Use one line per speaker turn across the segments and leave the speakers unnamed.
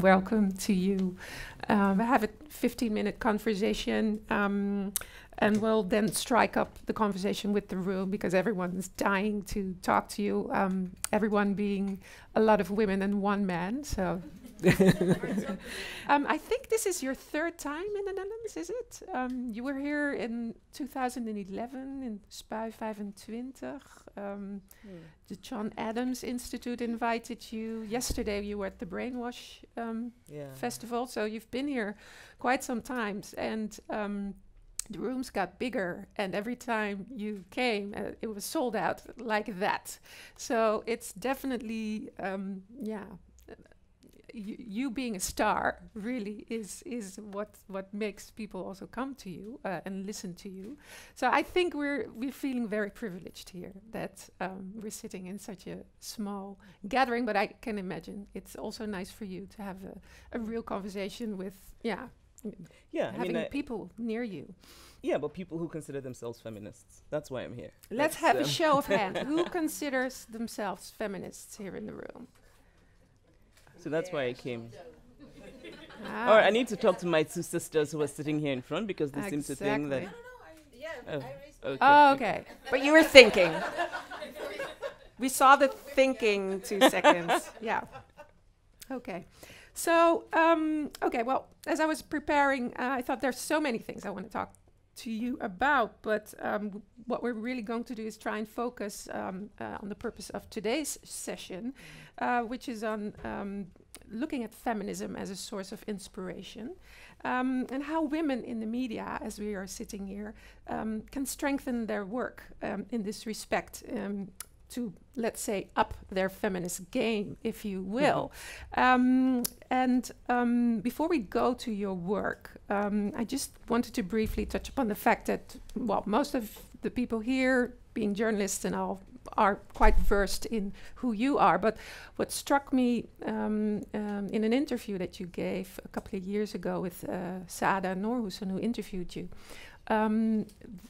welcome to you. I have a 15-minute conversation, and we'll then strike up the conversation with the room because everyone's dying to talk to you, everyone being a lot of women and one man, so... I think this is your third time in the Netherlands, is it? You were here in 2011 in Spui 25. The John Adams Institute invited you. Yesterday you were at the Brainwash Festival, so you've been here quite some times, and the rooms got bigger, and every time you came, it was sold out like that. So it's definitely, you being a star really is what makes people also come to you and listen to you. So I think we're feeling very privileged here that we're sitting in such a small gathering, but I can imagine it's also nice for you to have a real conversation with having people near you.
Yeah, but people who consider themselves feminists. That's why I'm here.
Let's have a show of hands. Who considers themselves feminists here in the room?
So that's why I came. Or I need to talk to my two sisters who are sitting here in front because they seem to think that...
Okay. But you were thinking. We saw the thinking 2 seconds. Yeah. Okay. So, well, as I was preparing, I thought there's so many things I want to talk to you about, but what we're really going to do is try and focus on the purpose of today's session, which is on looking at feminism as a source of inspiration, and how women in the media, as we are sitting here, can strengthen their work in this respect, to, let's say, up their feminist game, if you will. Before we go to your work, I just wanted to briefly touch upon the fact that, well, most of the people here, being journalists and all, are quite versed in who you are. But what struck me in an interview that you gave a couple of years ago with Saada Norhusen, who interviewed you,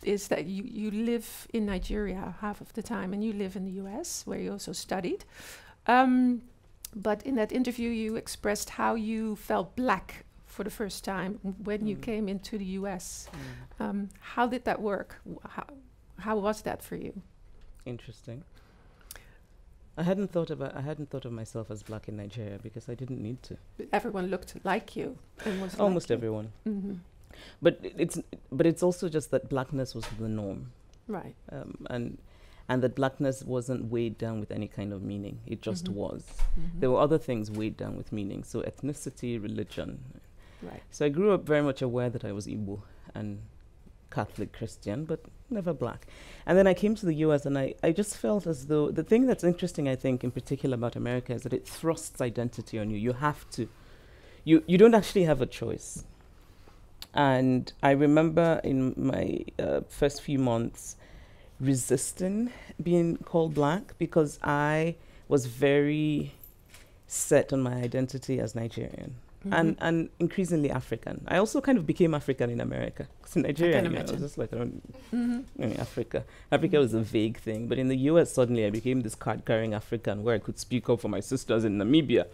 is that you live in Nigeria half of the time, and you live in the US, where you also studied. But in that interview, you expressed how you felt black for the first time when you came into the US. How did that work? How was that for you?
Interesting. I hadn't thought of myself as black in Nigeria because I didn't need to.
Everyone looked like you. And was
almost
like
everyone.
Mm-hmm.
But it's also just that blackness was the norm,
right?
And that blackness wasn't weighed down with any kind of meaning. It just was. There were other things weighed down with meaning. So ethnicity, religion.
Right.
So I grew up very much aware that I was Igbo and Catholic Christian, but never black. And then I came to the US, and I just felt as though the thing that's interesting, I think, in particular about America, is that it thrusts identity on you. You have to. You don't actually have a choice. And I remember in my first few months resisting being called black because I was very set on my identity as Nigerian and increasingly African. I also kind of became African in America. Because in Nigeria, I was just like, Africa. Africa was a vague thing. But in the US, suddenly I became this card-carrying African where I could speak up for my sisters in Namibia.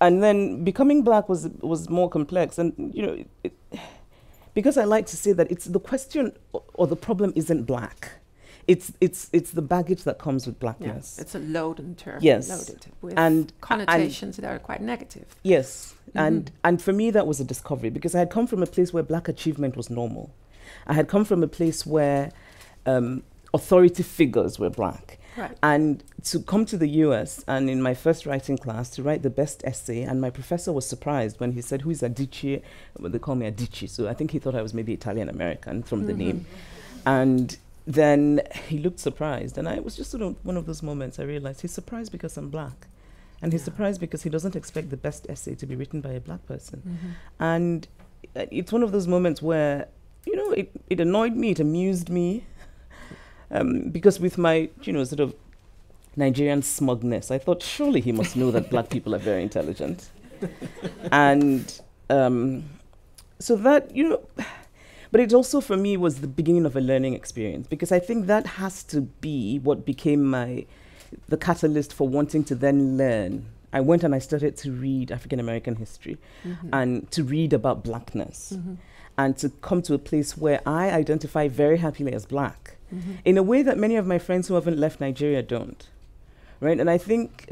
And then becoming black was more complex. And, because I like to say that it's the question or the problem isn't black. It's the baggage that comes with blackness.
Yeah, it's a loaded term.
Yes.
Loaded with
and
connotations that are quite negative.
Yes. And for me, that was a discovery because I had come from a place where black achievement was normal. I had come from a place where authority figures were black.
Right.
And to come to the US and in my first writing class to write the best essay, and my professor was surprised when he said, "Who is Adichie?" Well, they call me Adichie, so I think he thought I was maybe Italian-American from the name. And then he looked surprised, and I was just sort of one of those moments I realized he's surprised because I'm black. And he's surprised because he doesn't expect the best essay to be written by a black person. And it's one of those moments where, it annoyed me, it amused me. Because with my, sort of Nigerian smugness, I thought surely he must know that black people are very intelligent. And so that, but it also for me was the beginning of a learning experience because I think that has to be what became the catalyst for wanting to then learn I went and I started to read African-American history and to read about blackness and to come to a place where I identify very happily as black in a way that many of my friends who haven't left Nigeria don't, right? And I think,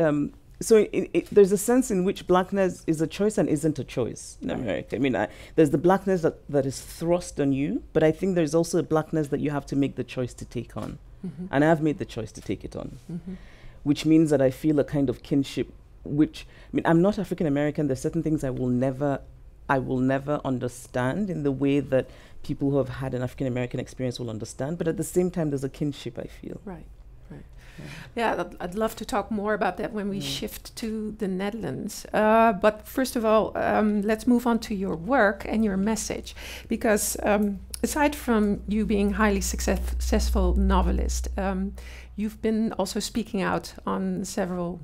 there's a sense in which blackness is a choice and isn't a choice in America. I mean, there's the blackness that is thrust on you, but I think there's also a blackness that you have to make the choice to take on. And I've made the choice to take it on, which means that I feel a kind of kinship, which, I mean, I'm not African-American. There's certain things I will never understand in the way that people who have had an African-American experience will understand. But at the same time, there's a kinship, I feel.
Right. Yeah, I'd love to talk more about that when we shift to the Netherlands. But first of all, let's move on to your work and your message. Because aside from you being highly successful novelist, you've been also speaking out on several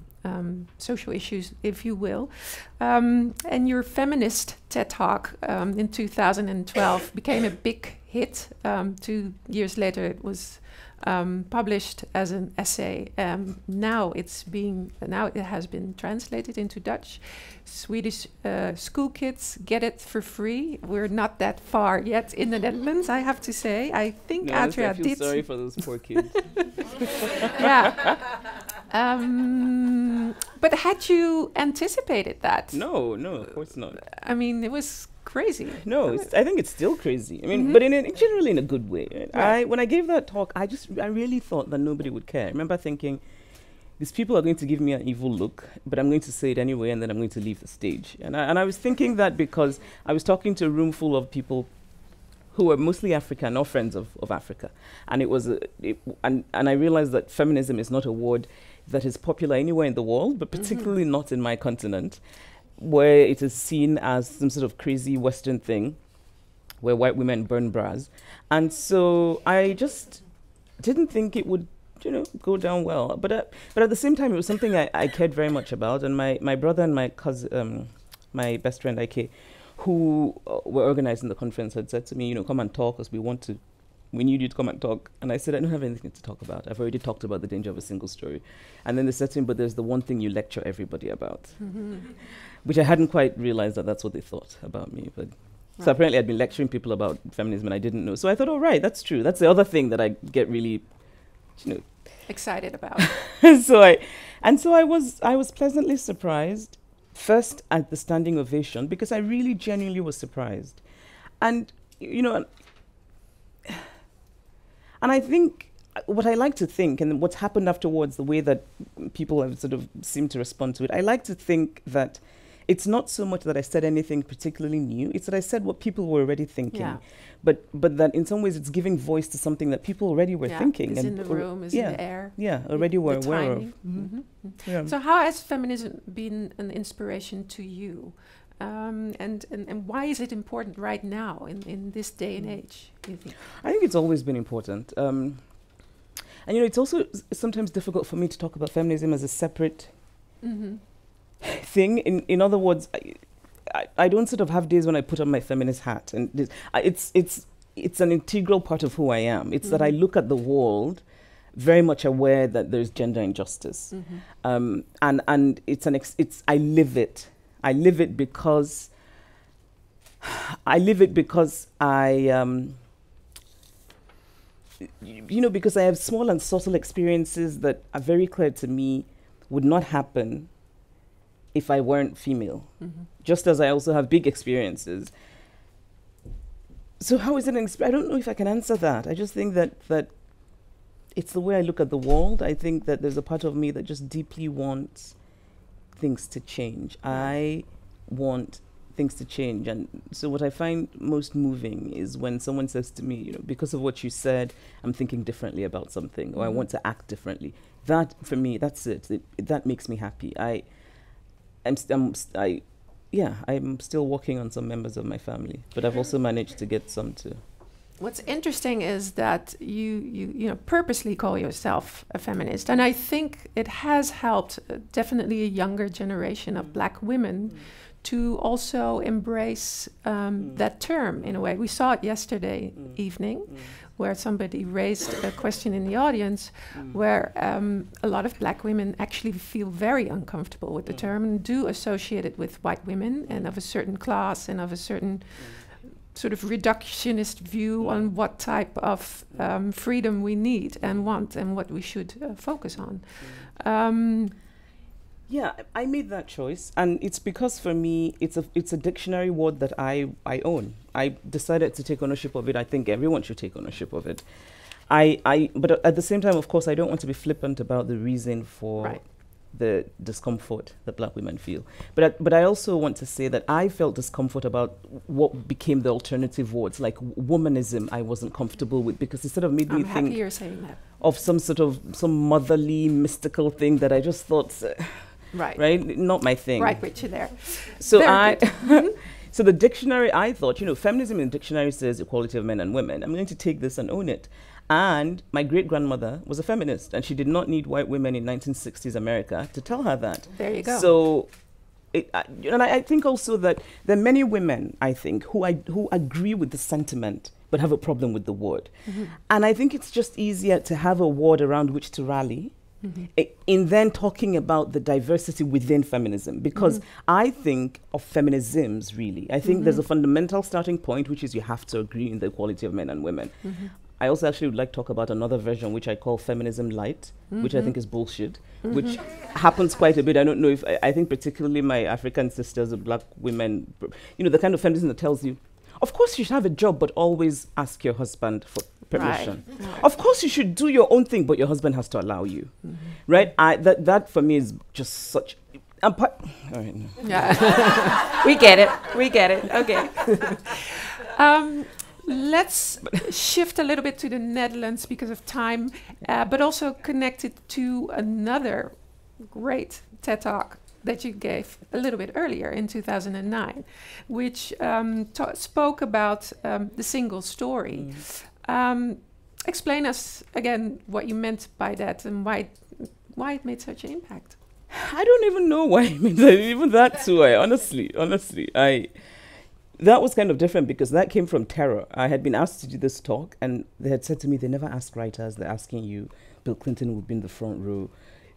social issues, if you will. And your feminist TED Talk in 2012 became a big hit. 2 years later, it was published as an essay. Now it has been translated into Dutch. Swedish school kids get it for free. We're not that far yet in the Netherlands, I have to say. I think Atria
I feel
did.
sorry for those poor kids.
Yeah. But had you anticipated that?
No, of course not.
I mean, it was crazy.
No, I think it's still crazy. I mean, but generally in a good way. Right? When I gave that talk, I really thought that nobody would care. I remember thinking, these people are going to give me an evil look, but I'm going to say it anyway, and then I'm going to leave the stage. And I was thinking that because I was talking to a room full of people who were mostly African or friends of Africa, and and I realized that feminism is not a word that is popular anywhere in the world, but particularly not in my continent, where it is seen as some sort of crazy Western thing, where white women burn bras. And so I just didn't think it would, go down well. But at the same time, it was something I cared very much about. And my brother and my cousin, my best friend Ike, who were organizing the conference, had said to me, come and talk, because we need you to come and talk. And I said, I don't have anything to talk about. I've already talked about the danger of a single story. And then they said to me, but there's the one thing you lecture everybody about. Which I hadn't quite realized that that's what they thought about me. But so apparently I'd been lecturing people about feminism and I didn't know. So I thought, oh, right, that's true. That's the other thing that I get really,
excited about.
So I was pleasantly surprised, first at the standing ovation, because I really genuinely was surprised. And, and I think what I like to think, and what's happened afterwards, the way that people have sort of seemed to respond to it, I like to think that it's not so much that I said anything particularly new, it's that I said what people were already thinking. But that in some ways it's giving voice to something that people already were thinking.
Is in the room, is in the air.
Yeah, already were aware of.
Yeah. So how has feminism been an inspiration to you? And why is it important right now in this day and age, do you think?
I think it's always been important. And it's also sometimes difficult for me to talk about feminism as a separate thing. In other words, I don't sort of have days when I put on my feminist hat, and it's an integral part of who I am. It's that I look at the world very much aware that there's gender injustice, and I live it. I live it because because I have small and subtle experiences that are very clear to me would not happen if I weren't female, just as I also have big experiences. So how is it I don't know if I can answer that. I just think that it's the way I look at the world. I think that there's a part of me that just deeply wants things to change. I want things to change. And so what I find most moving is when someone says to me, because of what you said, I'm thinking differently about something, or I want to act differently. That, for me, that's it. That makes me happy. I'm still working on some members of my family, but I've also managed to get some to
What's interesting is that you know, purposely call yourself a feminist, and I think it has helped definitely a younger generation of Black women to also embrace that term in a way. We saw it yesterday evening, where somebody raised a question in the audience where a lot of Black women actually feel very uncomfortable with the term and do associate it with white women and of a certain class and of a certain sort of reductionist view on what type of freedom we need and want and what we should focus on.
Yeah, I made that choice, and it's because for me, it's a dictionary word that I own. I decided to take ownership of it. I think everyone should take ownership of it. But at the same time, of course, I don't want to be flippant about the reason for the discomfort that Black women feel. But I also want to say that I felt discomfort about what became the alternative words, like womanism. I wasn't comfortable with, because instead of making me think
happy you're saying that.
Of some motherly mystical thing that I just thought. Right? Not my thing.
Right with you there.
So so the dictionary, I thought, you know, feminism in the dictionary says equality of men and women. I'm going to take this and own it. And my great-grandmother was a feminist, and she did not need white women in 1960s America to tell her that.
There you go.
So, and I think also that there are many women, I think, who agree with the sentiment, but have a problem with the word. And I think it's just easier to have a word around which to rally, in then talking about the diversity within feminism, because I think of feminisms, really. I think there's a fundamental starting point, which is you have to agree in the equality of men and women. I also actually would like to talk about another version, which I call feminism light, which I think is bullshit, which happens quite a bit. I don't know if, I think particularly my African sisters, the Black women, you know, the kind of feminism that tells you, of course you should have a job, but always ask your husband for permission. Right. Of course you should do your own thing, but your husband has to allow you. Right? That for me is just such... all right, no.
Yeah. We get it. Okay. Let's shift a little bit to the Netherlands because of time, but also connected to another great TED Talk that you gave a little bit earlier in 2009, which spoke about the single story. Explain us again what you meant by that and why it made such an impact.
I don't even know why it made even that way. Honestly, that was kind of different because that came from terror. I had been asked to do this talk, and they had said to me, they never ask writers, they're asking you. Bill Clinton would be in the front row,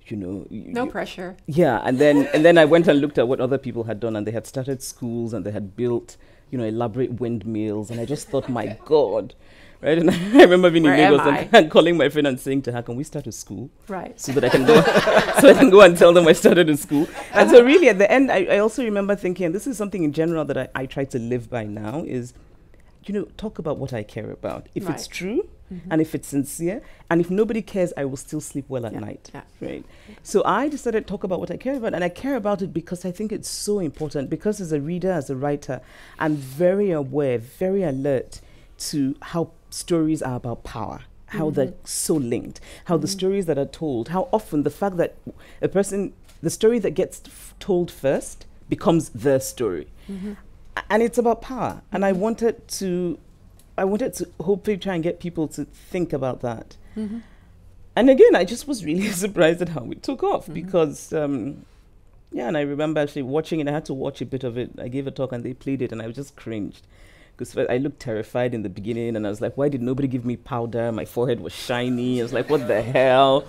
you know.
No pressure.
Yeah, and then I went and looked at what other people had done, and they had started schools, and they had built, you know, elaborate windmills, and I just thought, my God. Right, and I remember being in Lagos and calling my friend and saying to her, "Can we start a school?" Right. So that I can go, so I can go and tell them I started a school. And so really, at the end, I also remember thinking, and this is something in general that I try to live by now: is, you know, talk about what I care about. If it's true, and if it's sincere, and if nobody cares, I will still sleep well at night. Yeah. Right. So I decided to talk about what I care about, and I care about it because I think it's so important. Because as a reader, as a writer, I'm very aware, very alert to how stories are about power, how they're so linked, how the stories that are told, how often the fact that the story that gets told first becomes the story. And it's about power. And I wanted to hopefully try and get people to think about that. And again, I just was really surprised at how it took off because, and I remember actually watching it. I had to watch a bit of it. I gave a talk and they played it and I just cringed. Because I looked terrified in the beginning and I was like, why did nobody give me powder? My forehead was shiny. I was like, what the hell?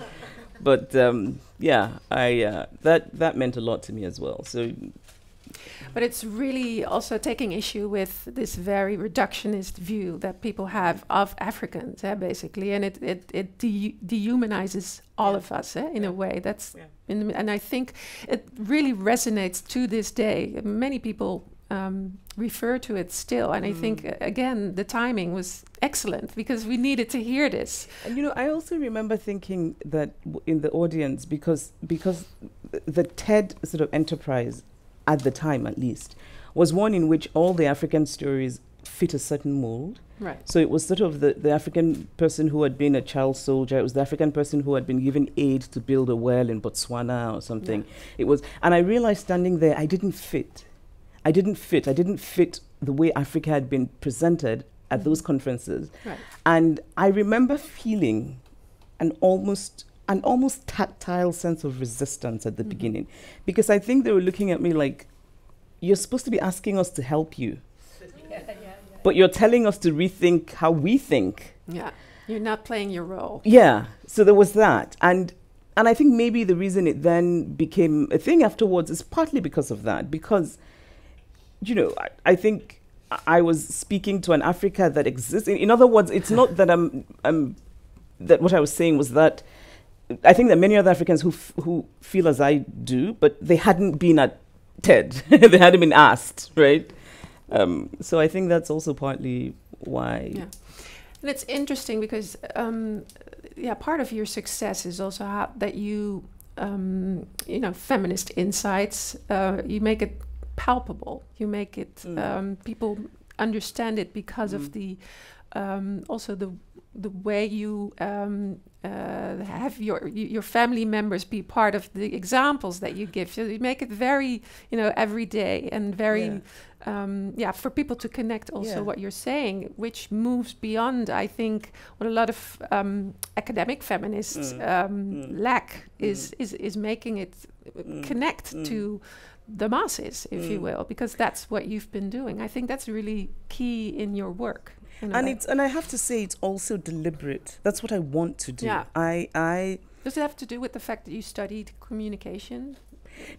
But that meant a lot to me as well. So,
but it's really also taking issue with this very reductionist view that people have of Africans, basically. And it dehumanizes all of us in a way. That's and I think it really resonates to this day. Many people refer to it still, and I think again the timing was excellent because we needed to hear this.
And you know, I also remember thinking that in the audience, because the TED sort of enterprise at the time, at least, was one in which all the African stories fit a certain mold. Right. So it was sort of the African person who had been a child soldier. It was the African person who had been given aid to build a well in Botswana or something. It was, and I realized standing there, I didn't fit the way Africa had been presented at those conferences.
Right.
And I remember feeling an almost tactile sense of resistance at the beginning, because I think they were looking at me like, you're supposed to be asking us to help you, but you're telling us to rethink how we think.
Yeah, you're not playing your role.
Yeah, so there was that. And I think maybe the reason it then became a thing afterwards is partly because of that, because, you know, I think I was speaking to an Africa that exists. In other words, it's not that that what I was saying was that I think that many other Africans who feel as I do, but they hadn't been at TED. They hadn't been asked, right? So I think that's also partly why. Yeah.
And it's interesting because, part of your success is also how that you, feminist insights, you make it palpable. You make it, people understand it because of the, also the way you have your family members be part of the examples that you give. So you make it very, every day and very, for people to connect also what you're saying, which moves beyond, I think, what a lot of academic feminists lack is making it connect to the masses, if you will, because that's what you've been doing. I think that's really key in your work. And
I have to say, it's also deliberate. That's what I want to do.
Yeah.
I
Does it have to do with the fact that you studied communication?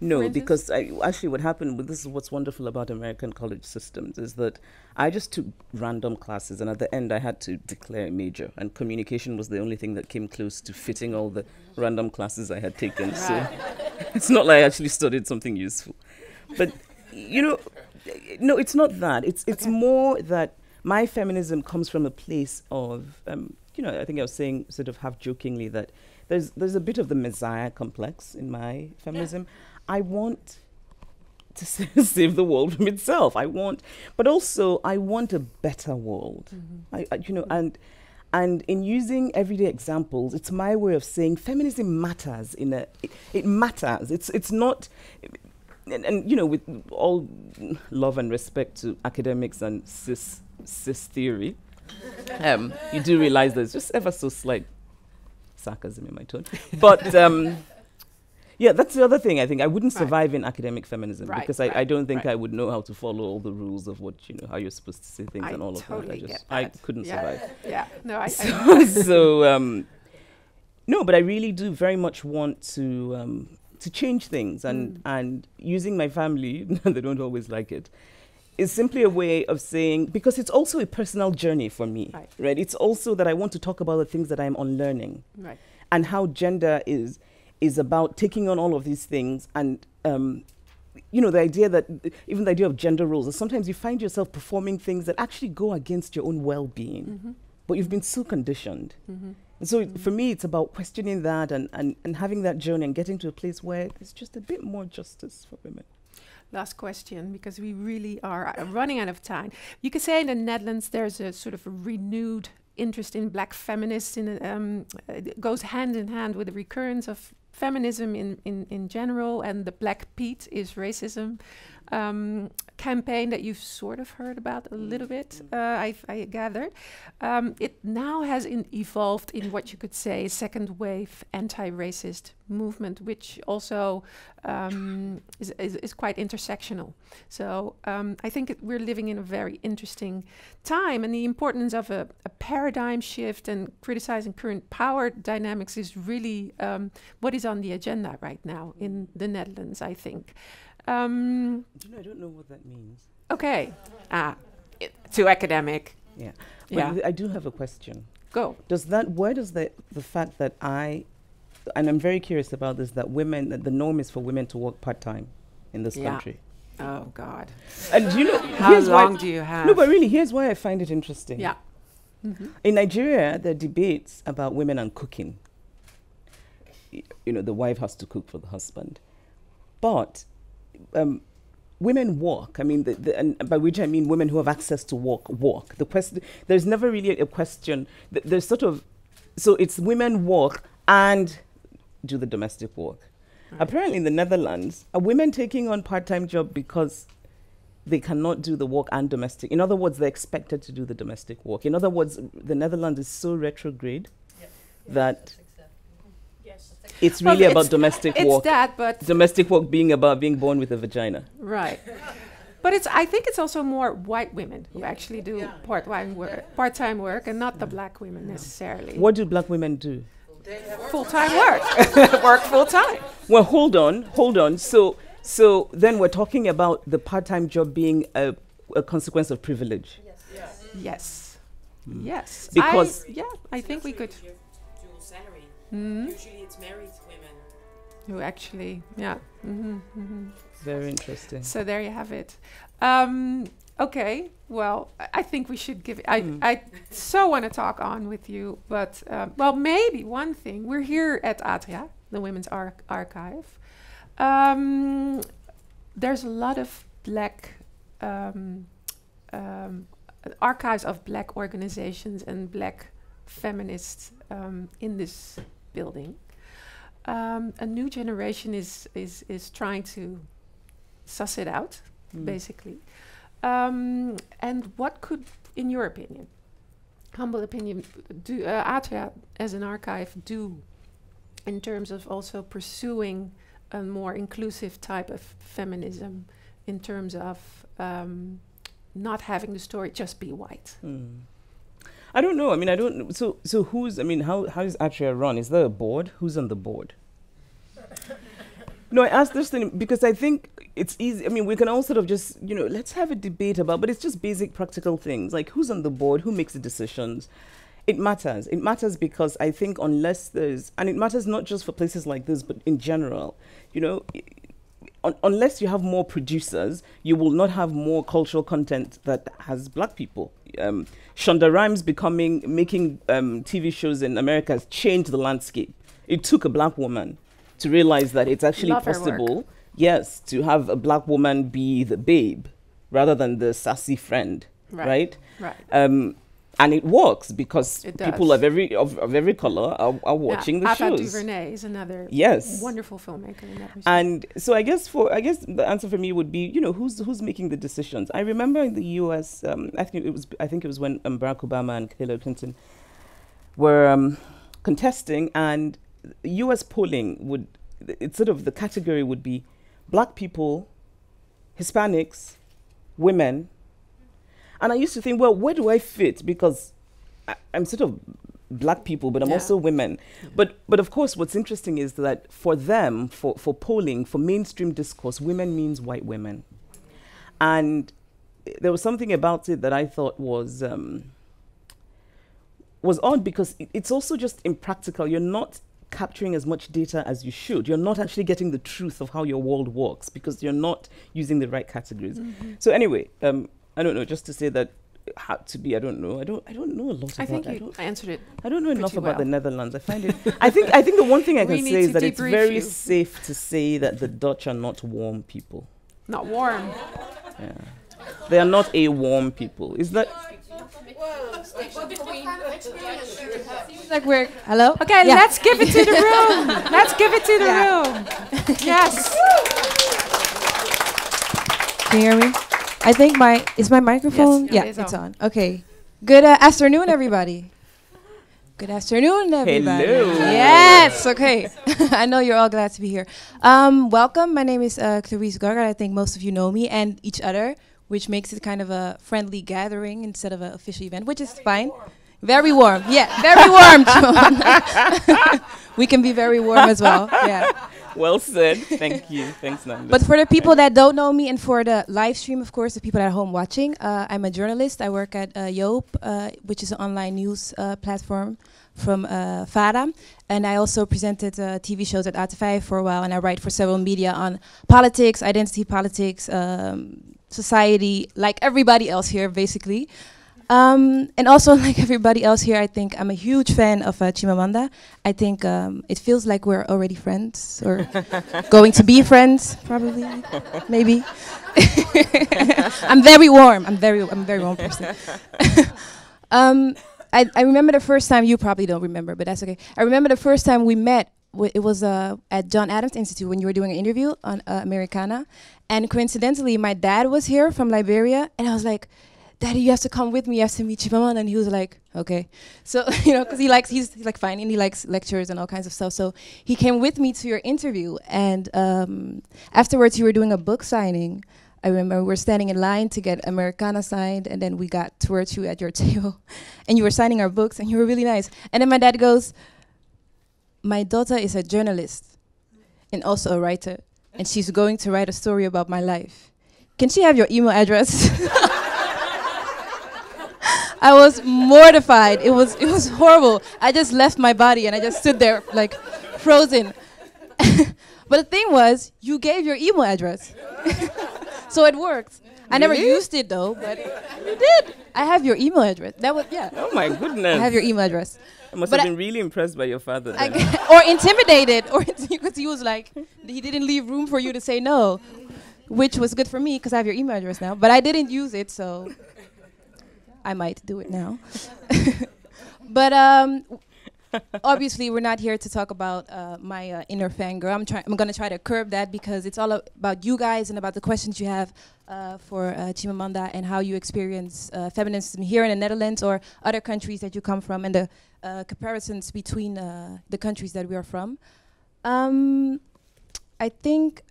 No, because actually what happened, this is what's wonderful about American college systems, is that I just took random classes, and at the end I had to declare a major, and communication was the only thing that came close to fitting all the random classes I had taken. Right. So it's not like I actually studied something useful. But, no, it's not that. It's more that my feminism comes from a place of, I think I was saying sort of half jokingly that there's a bit of the Messiah complex in my feminism. Yeah. I want to save the world from itself. But also I want a better world. Mm-hmm. And in using everyday examples, it's my way of saying feminism matters. It matters. It's not. And with all love and respect to academics and cis theory, you do realize there's just ever so slight sarcasm in my tone. But that's the other thing. I think I wouldn't survive in academic feminism because I don't think I would know how to follow all the rules of what how you're supposed to say things and all of that. I couldn't survive.
Yeah, no,
no, but I really do very much want to change things, and using my family, they don't always like it, is simply a way of saying, because it's also a personal journey for me, right? It's also that I want to talk about the things that I'm unlearning, and how gender is about taking on all of these things, and the idea that even the idea of gender roles is sometimes you find yourself performing things that actually go against your own well-being, but you've been so conditioned. And so for me, it's about questioning that and having that journey and getting to a place where there's just a bit more justice for women.
Last question, because we really are running out of time. You could say in the Netherlands there's a sort of a renewed interest in black feminists. It goes hand in hand with the recurrence of feminism in general, and the Black Pete is racism campaign that you've sort of heard about a little bit, I gathered. It now has evolved in what you could say a second wave anti-racist movement, which also is quite intersectional. So I think we're living in a very interesting time, and the importance of a paradigm shift and criticizing current power dynamics is really what is on the agenda right now in the Netherlands, I think.
I don't know what that means.
Okay. Too academic.
Yeah. But I do have a question.
Go.
Where does the fact that and I'm very curious about this, that the norm is for women to work part-time in this country.
Oh, God.
And
how long do you have?
No, but really, here's why I find it interesting.
Yeah. Mm-hmm.
In Nigeria, there are debates about women and cooking. The wife has to cook for the husband. But women work. I mean, and by which I mean women who have access to work. The question, there's never really a question. There's so it's women work and do the domestic work. Right. Apparently in the Netherlands, are women taking on part-time job because they cannot do the work and domestic. In other words, they're expected to do the domestic work. In other words, the Netherlands is so retrograde that it's really about domestic work.
It's that, but
domestic work being about being born with a vagina.
Right. But I think it's also more white women who actually do part-time work, and not the black women necessarily.
What do black women do?
Full-time work. Work full-time.
Well, hold on. So then we're talking about the part-time job being a consequence of privilege.
Yes. Yes.
Because
I think we could.
Dual salary.
Mm-hmm.
Usually it's married women
Who actually,
very interesting.
So there you have it. Okay, well, I think we should give it. I so want to talk on with you, but well, maybe one thing. We're here at Atria, the Women's Archive. There's a lot of black archives of black organizations and black feminists in this building. A new generation is trying to suss it out, basically. And what could, in your opinion, humble opinion, do Atria as an archive do in terms of also pursuing a more inclusive type of feminism, in terms of not having the story just be white?
I don't know. I mean, I don't know. So who's, I mean, how is Atria run? Is there a board? Who's on the board? No, I asked this thing because I think it's easy. I mean, we can all sort of just, let's have a debate about, but it's just basic practical things. Like, who's on the board? Who makes the decisions? It matters. It matters because I think unless there's, and it matters not just for places like this, but in general, unless you have more producers, you will not have more cultural content that has black people. Shonda Rhimes making TV shows in America has changed the landscape. It took a black woman to realize that it's actually possible, yes, to have a black woman be the babe rather than the sassy friend, right? And it works because people of every color are watching the shows.
Ava DuVernay is another wonderful filmmaker in that respect.
And so I guess the answer for me would be, who's making the decisions. I remember in the U.S., I think it was when Barack Obama and Hillary Clinton were contesting, and U.S. polling it's sort of the category would be black people, Hispanics, women. And I used to think, well, where do I fit? Because I'm sort of black people, but I'm also women. But of course, what's interesting is that for them, for polling, for mainstream discourse, women means white women. And there was something about it that I thought was odd, because it's also just impractical. You're not capturing as much data as you should. You're not actually getting the truth of how your world works because you're not using the right categories. So anyway, I don't know, just to say that it had to be, I don't know. I don't know a lot about it.
I think you answered it.
I don't know enough about the Netherlands. I find it, I think the one thing I can say is that it's very safe to say that the Dutch are not warm people.
Not warm.
Yeah. They are not a warm people. Is that?
Seems like we're, hello?
Okay, let's give it to the room. Let's give it to the room. Yes.
Can you hear me? I think is my microphone?
Yes,
it's on. Okay. Good afternoon, everybody. Good afternoon, everybody.
Hello.
Yes, okay. I know you're all glad to be here. Welcome. My name is Clarice Gargard. I think most of you know me and each other, which makes it kind of a friendly gathering instead of an official event, which is fine. Very warm. Yeah, very warm, Joan. We can be very warm as well. Yeah.
Well said. Thank you. Thanks, Nanda.
But for the people that don't know me and for the live stream, of course, the people at home watching, I'm a journalist. I work at Joop, which is an online news platform from VARA. And I also presented TV shows at AT5 for a while, and I write for several media on politics, identity politics, society, like everybody else here, basically. And also, like everybody else here, I think I'm a huge fan of Chimamanda. I think it feels like we're already friends, or going to be friends, probably, maybe. I'm very warm. I'm a very warm person. I remember the first time, you probably don't remember, but that's okay. I remember the first time we met it was at John Adams Institute when you were doing an interview on Americana, and coincidentally, my dad was here from Liberia, and I was like, "Daddy, you have to come with me. You have to meet Chimamanda." And he was like, "Okay." So because he's like fine, and he likes lectures and all kinds of stuff. So he came with me to your interview, and afterwards, you were doing a book signing. I remember we were standing in line to get Americana signed, and then we got towards you at your table, and you were signing our books, and you were really nice. And then my dad goes, "My daughter is a journalist and also a writer, and she's going to write a story about my life. Can she have your email address?" I was mortified. It was horrible. I just left my body, and I just stood there like frozen. But the thing was, you gave your email address. So it worked. I never used it though, but you did. I have your email address. That was, yeah.
Oh my goodness.
I have your email address.
I must have been really impressed by your father then.
Or intimidated, or because he was like, he didn't leave room for you to say no, which was good for me because I have your email address now. But I didn't use it, so I might do it now. But obviously, we're not here to talk about my inner fangirl. I'm going to try to curb that because it's all about you guys and about the questions you have for Chimamanda and how you experience feminism here in the Netherlands or other countries that you come from and the comparisons between the countries that we are from. I think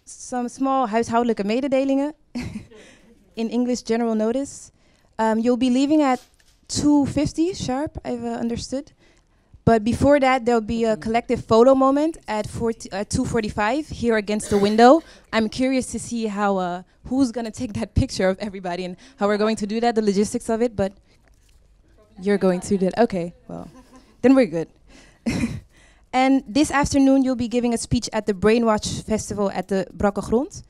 some small huishoudelijke mededelingen in English general notice. You'll be leaving at 2:50 sharp, I've understood. But before that, there'll be a collective photo moment at 2:45 here against the window. I'm curious to see how who's going to take that picture of everybody and how we're going to do that, the logistics of it. But you're going to do that. Okay, well, then we're good. And this afternoon, you'll be giving a speech at the Brainwash Festival at the Brakke Grond,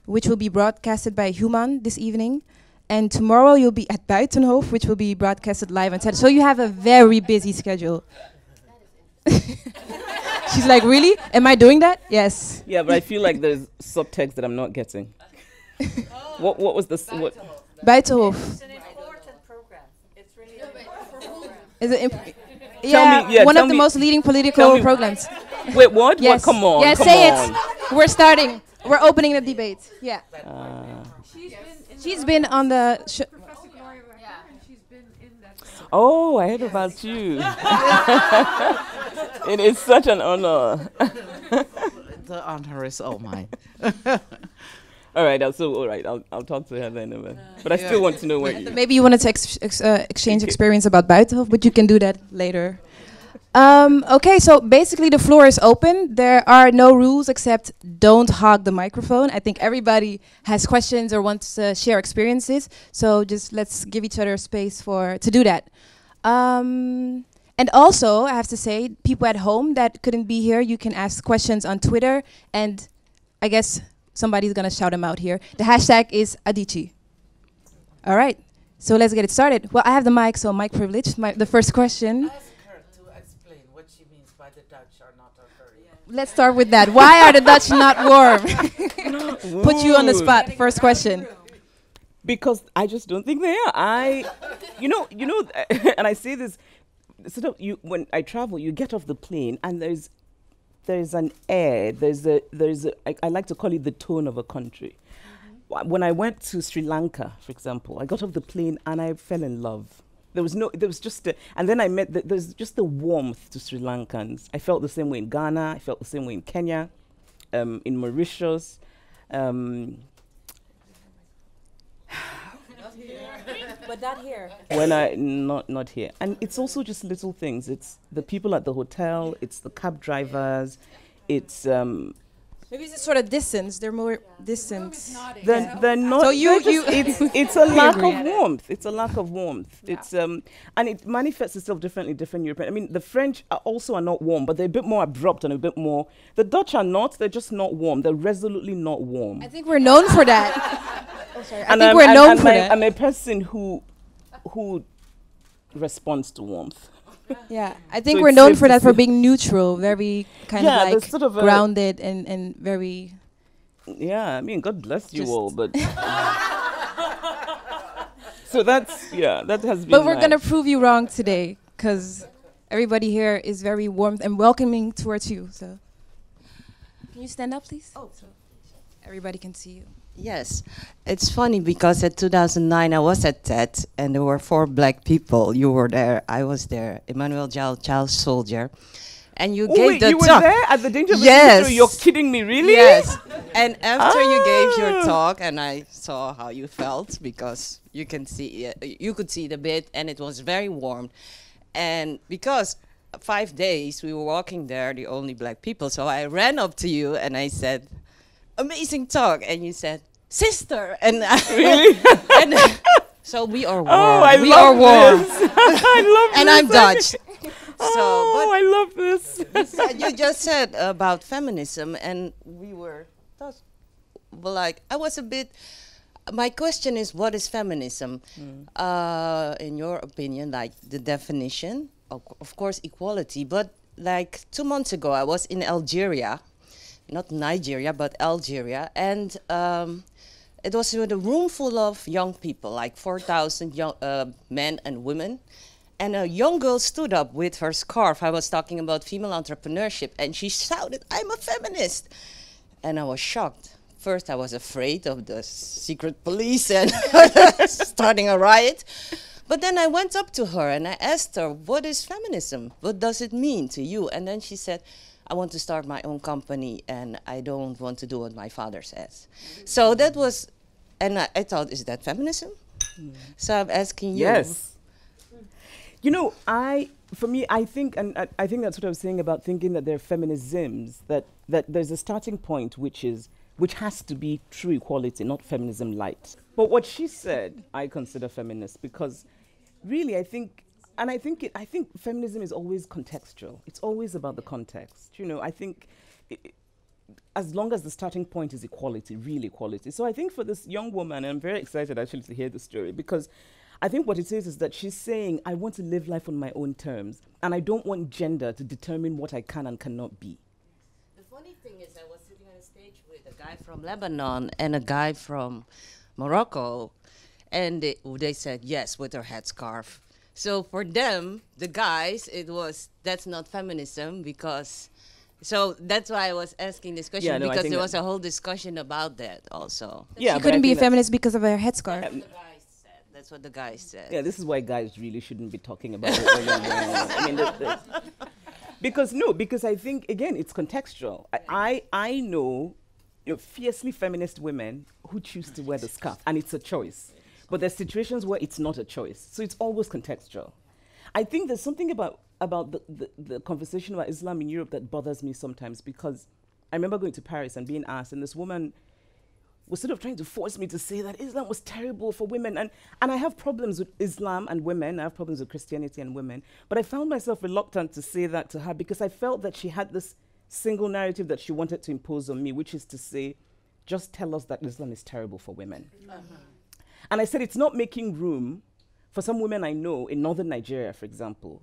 which will be broadcasted by Human this evening. And tomorrow, you'll be at Buitenhof, which will be broadcasted live on Saturday. So you have a very busy schedule. She's like, really? Am I doing that? Yes.
Yeah, but I feel like there's subtext that I'm not getting. What was this?
Buitenhof.
It's an important program. It's really important program.
Is it one of the most leading political programs.
Wait, what?
Yes.
What? Come on.
Yes,
come
say
on.
it. We're starting. We're opening the debate. Yeah. She's been on the
Oh, I heard about you. It is such an honor.
The honor is all mine.
All right, I'll talk to her then. But I still want to know where you.
Maybe you wanted to exchange experience about Buitenhof, but you can do that later. Okay, so basically the floor is open. There are no rules except don't hog the microphone. I think everybody has questions or wants to share experiences. So just let's give each other space to do that. And also, I have to say, people at home that couldn't be here, you can ask questions on Twitter. And I guess somebody's going to shout them out here. The hashtag is Adichie. All right, so let's get it started. Well, I have the mic, so mic privilege. The first question. Let's start with that. Why are the Dutch not warm? Put you on the spot. First question.
Because I just don't think they are. You know, and I say this, sort of, when I travel, you get off the plane and there's an air, I like to call it the tone of a country. When I went to Sri Lanka, for example, I got off the plane and I fell in love. And then I met, there's just the warmth to Sri Lankans. I felt the same way in Ghana, I felt the same way in Kenya, in Mauritius.
But not here.
Not here. And it's also just little things. It's the people at the hotel, it's the cab drivers, it's
maybe it's a sort of distance. They're more distant.
They're not.
So
it's a lack of warmth. It's a lack of warmth. Yeah. It's and it manifests itself differently. Different European. I mean, the French are not warm, but they're a bit more abrupt and a bit more. The Dutch are not. They're just not warm. They're resolutely not warm.
I think we're known for that. Oh, sorry.
I think we're known for that. I'm a person who responds to warmth.
Yeah, I think we're known for that, for being neutral, very kind of like
sort of
grounded and very...
Yeah, I mean, God bless you all, but... So that has been...
But we're going to prove you wrong today, because everybody here is very warm and welcoming towards you. So, can you stand up, please? Oh, so everybody can see you.
Yes, it's funny because at 2009 I was at TED and there were 4 black people. You were there, I was there, Emmanuel Child Soldier. And you gave the
you
talk.
were there at the Danger
Yes.
You're kidding me, really?
Yes. And after you gave your talk, and I saw how you felt because you can see, you could see it a bit, and it was very warm. And because 5 days we were walking there, the only black people, so I ran up to you and I said, "Amazing talk," and you said, "Sister," and
Really?
and so we are warm.
Oh, I
we
love
are warm.
this. I love
And
this.
I'm Dutch.
Oh, I love this.
You just said about feminism, and we were like, I was a bit. My question is, what is feminism? In your opinion, like the definition, of course, equality. But like 2 months ago, I was in Algeria, not Nigeria, but Algeria, and it was with a room full of young people, like 4,000 young men and women. And a young girl stood up with her scarf. I was talking about female entrepreneurship, and she shouted, "I'm a feminist." And I was shocked. First, I was afraid of the secret police and starting a riot. But then I went up to her and I asked her, "What is feminism? What does it mean to you?" And then she said, "I want to start my own company, and I don't want to do what my father says." So that was, and I thought, is that feminism? So I'm asking you.
Yes. You know, for me, I think, and I think that's what I was saying about thinking that there are feminisms, that there's a starting point which has to be true equality, not feminism light. But what she said, I consider feminist because really I think feminism is always contextual. It's always about the context. You know, I think as long as the starting point is equality, real equality. So I think for this young woman, and I'm very excited actually to hear the story, because I think what it is that she's saying, I want to live life on my own terms, and I don't want gender to determine what I can and cannot be.
The funny thing is I was sitting on a stage with a guy from Lebanon and a guy from Morocco, and they said yes with their headscarf. So for them, the guys, that's not feminism because, so that's why I was asking this question, because there was a whole discussion about that also.
Yeah,
she couldn't be a feminist because of her headscarf.
That's what the guy said.
Yeah, this is why guys really shouldn't be talking about it. I mean, because I think, again, it's contextual. I know fiercely feminist women who choose to wear the scarf, and it's a choice. But there's situations where it's not a choice. So it's always contextual. I think there's something about the conversation about Islam in Europe that bothers me sometimes, because I remember going to Paris and being asked, and this woman was sort of trying to force me to say that Islam was terrible for women. And I have problems with Islam and women. I have problems with Christianity and women. But I found myself reluctant to say that to her because I felt that she had this single narrative that she wanted to impose on me, which is to say, just tell us that Islam is terrible for women. And I said, it's not making room for some women I know in northern Nigeria, for example,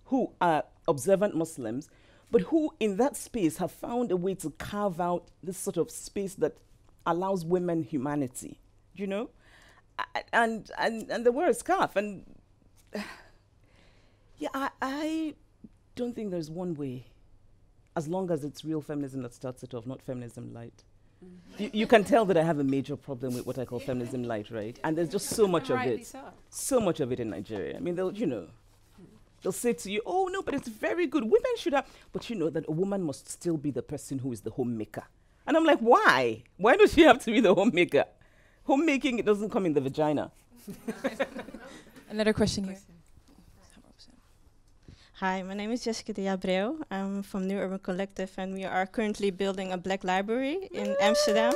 who are observant Muslims, but who in that space have found a way to carve out this sort of space that allows women humanity, you know, and they wear a scarf, and yeah, I don't think there's one way, as long as it's real feminism that starts it off, not feminism light. You can tell that I have a major problem with what I call feminism light, right? And there's just so much of it, so much of it in Nigeria. I mean, they'll say to you, "Oh no, but it's very good. Women should have," but you know that a woman must still be the person who is the homemaker. And I'm like, why? Why does she have to be the homemaker? Homemaking, it doesn't come in the vagina.
Another question here.
Hi, my name is Jessica de Abreu. I'm from New Urban Collective, and we are currently building a Black library in Amsterdam.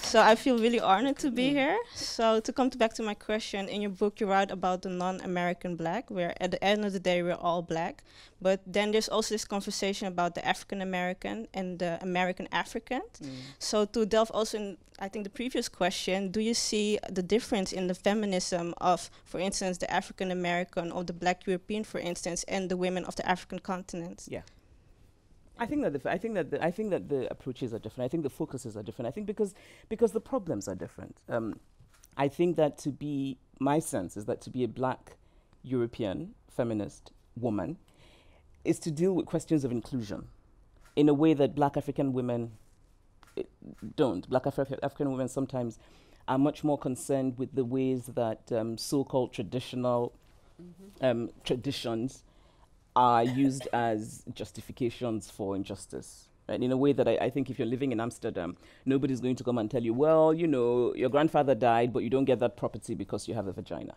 So I feel really honored to be here. So to come back to my question, in your book you write about the non-American Black, where at the end of the day we're all Black. But then there's also this conversation about the African-American and the American African. So to delve also in, I think, the previous question, do you see the difference in the feminism of, for instance, the African-American or the Black European, for instance, and the women of the African continent?
Yeah. I think that the approaches are different. I think the focuses are different. I think because the problems are different. I think that my sense is that to be a Black European feminist woman is to deal with questions of inclusion in a way that Black African women don't. Black African women sometimes are much more concerned with the ways that so-called traditional traditions are used as justifications for injustice. Right? In a way that I think if you're living in Amsterdam, nobody's going to come and tell you, well, you know, your grandfather died, but you don't get that property because you have a vagina.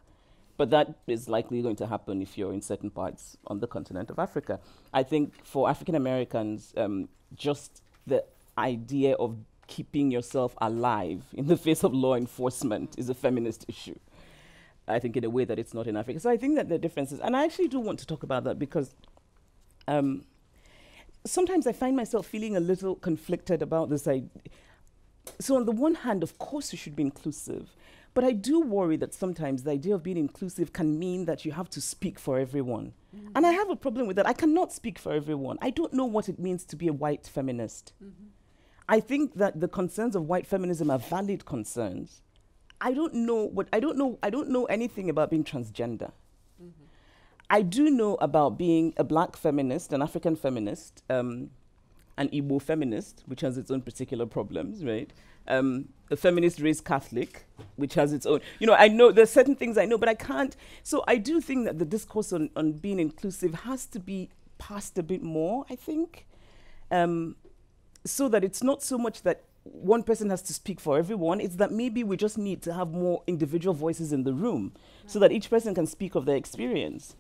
But that is likely going to happen if you're in certain parts on the continent of Africa. I think for African Americans, just the idea of keeping yourself alive in the face of law enforcement is a feminist issue. I think in a way that it's not in Africa. So I think that there are differences. And I actually do want to talk about that because sometimes I find myself feeling a little conflicted about this idea. So on the one hand, of course, you should be inclusive. But I do worry that sometimes the idea of being inclusive can mean that you have to speak for everyone. And I have a problem with that. I cannot speak for everyone. I don't know what it means to be a white feminist. I think that the concerns of white feminism are valid concerns. I don't know anything about being transgender. I do know about being a Black feminist, an African feminist, an Igbo feminist, which has its own particular problems, right? A feminist raised Catholic, which has its own, you know, I know there's certain things I know, but I can't. So I do think that the discourse on being inclusive has to be passed a bit more, I think, so that it's not so much that one person has to speak for everyone. It's that maybe we just need to have more individual voices in the room so that each person can speak of their experience.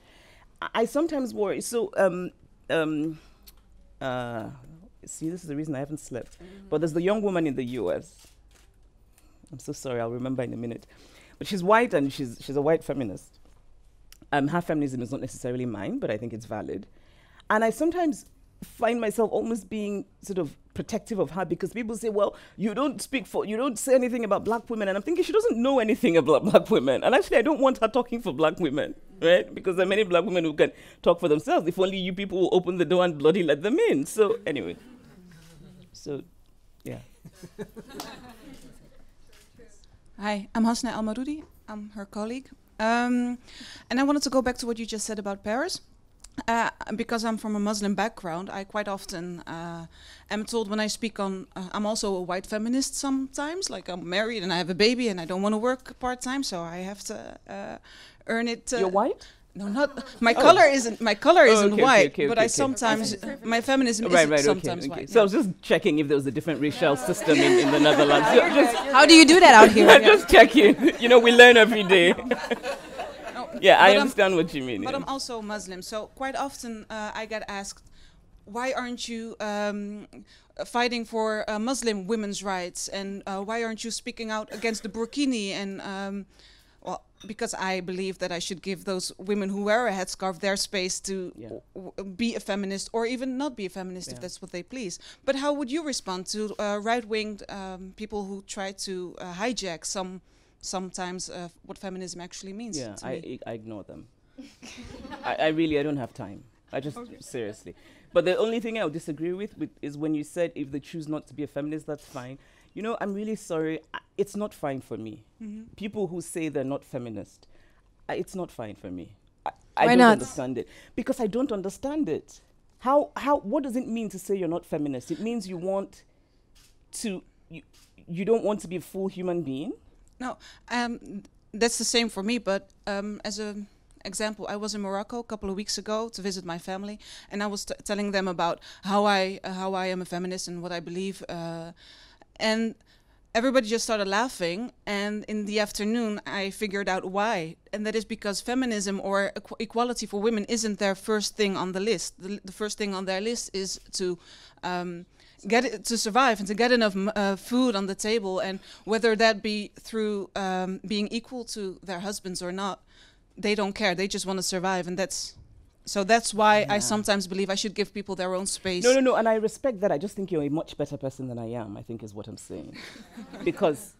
I sometimes worry. So, see, this is the reason I haven't slept. But there's the young woman in the US. I'm so sorry, I'll remember in a minute. But she's white and she's a white feminist. Her feminism is not necessarily mine, but I think it's valid. And I sometimes find myself almost being sort of protective of her because people say, well, you don't say anything about Black women. And I'm thinking she doesn't know anything about Black women. And actually, I don't want her talking for Black women, right? Because there are many Black women who can talk for themselves. If only you people will open the door and bloody let them in. So anyway, so yeah.
Hi, I'm Hasna El-Maroudi. I'm her colleague. And I wanted to go back to what you just said about Paris. Because I'm from a Muslim background, I quite often am told when I speak on, I'm also a white feminist sometimes, like I'm married and I have a baby and I don't want to work part-time, so I have to earn it.
You're white?
No, not my color isn't white, but I sometimes my feminism is sometimes white.
So I was just checking if there was a different racial system in the Netherlands.
How do you do that out here?
Just checking. You know, we learn every day. Yeah, I understand what you mean.
But I'm also Muslim, so quite often I get asked, why aren't you fighting for Muslim women's rights, and why aren't you speaking out against the burkini? And well, because I believe that I should give those women who wear a headscarf their space to be a feminist, or even not be a feminist if that's what they please. But how would you respond to right-winged people who try to hijack sometimes what feminism actually means?
Yeah, I ignore them. I don't have time. Seriously. But the only thing I would disagree with is when you said if they choose not to be a feminist, that's fine. You know, I'm really sorry. It's not fine for me. People who say they're not feminist, it's not fine for me. I don't understand it. Because I don't understand it. What does it mean to say you're not feminist? It means you don't want to be a full human being?
No, that's the same for me, but as an example, I was in Morocco a couple of weeks ago to visit my family, and I was telling them about how I am a feminist and what I believe, and everybody just started laughing, and in the afternoon I figured out why, and that is because feminism or equality for women isn't their first thing on the list. The first thing on their list is to to survive and to get enough food on the table, and whether that be through being equal to their husbands or not, they don't care. They just want to survive, and that's why I sometimes believe I should give people their own space.
No, and I respect that. I just think you're a much better person than I am, I think is what I'm saying. because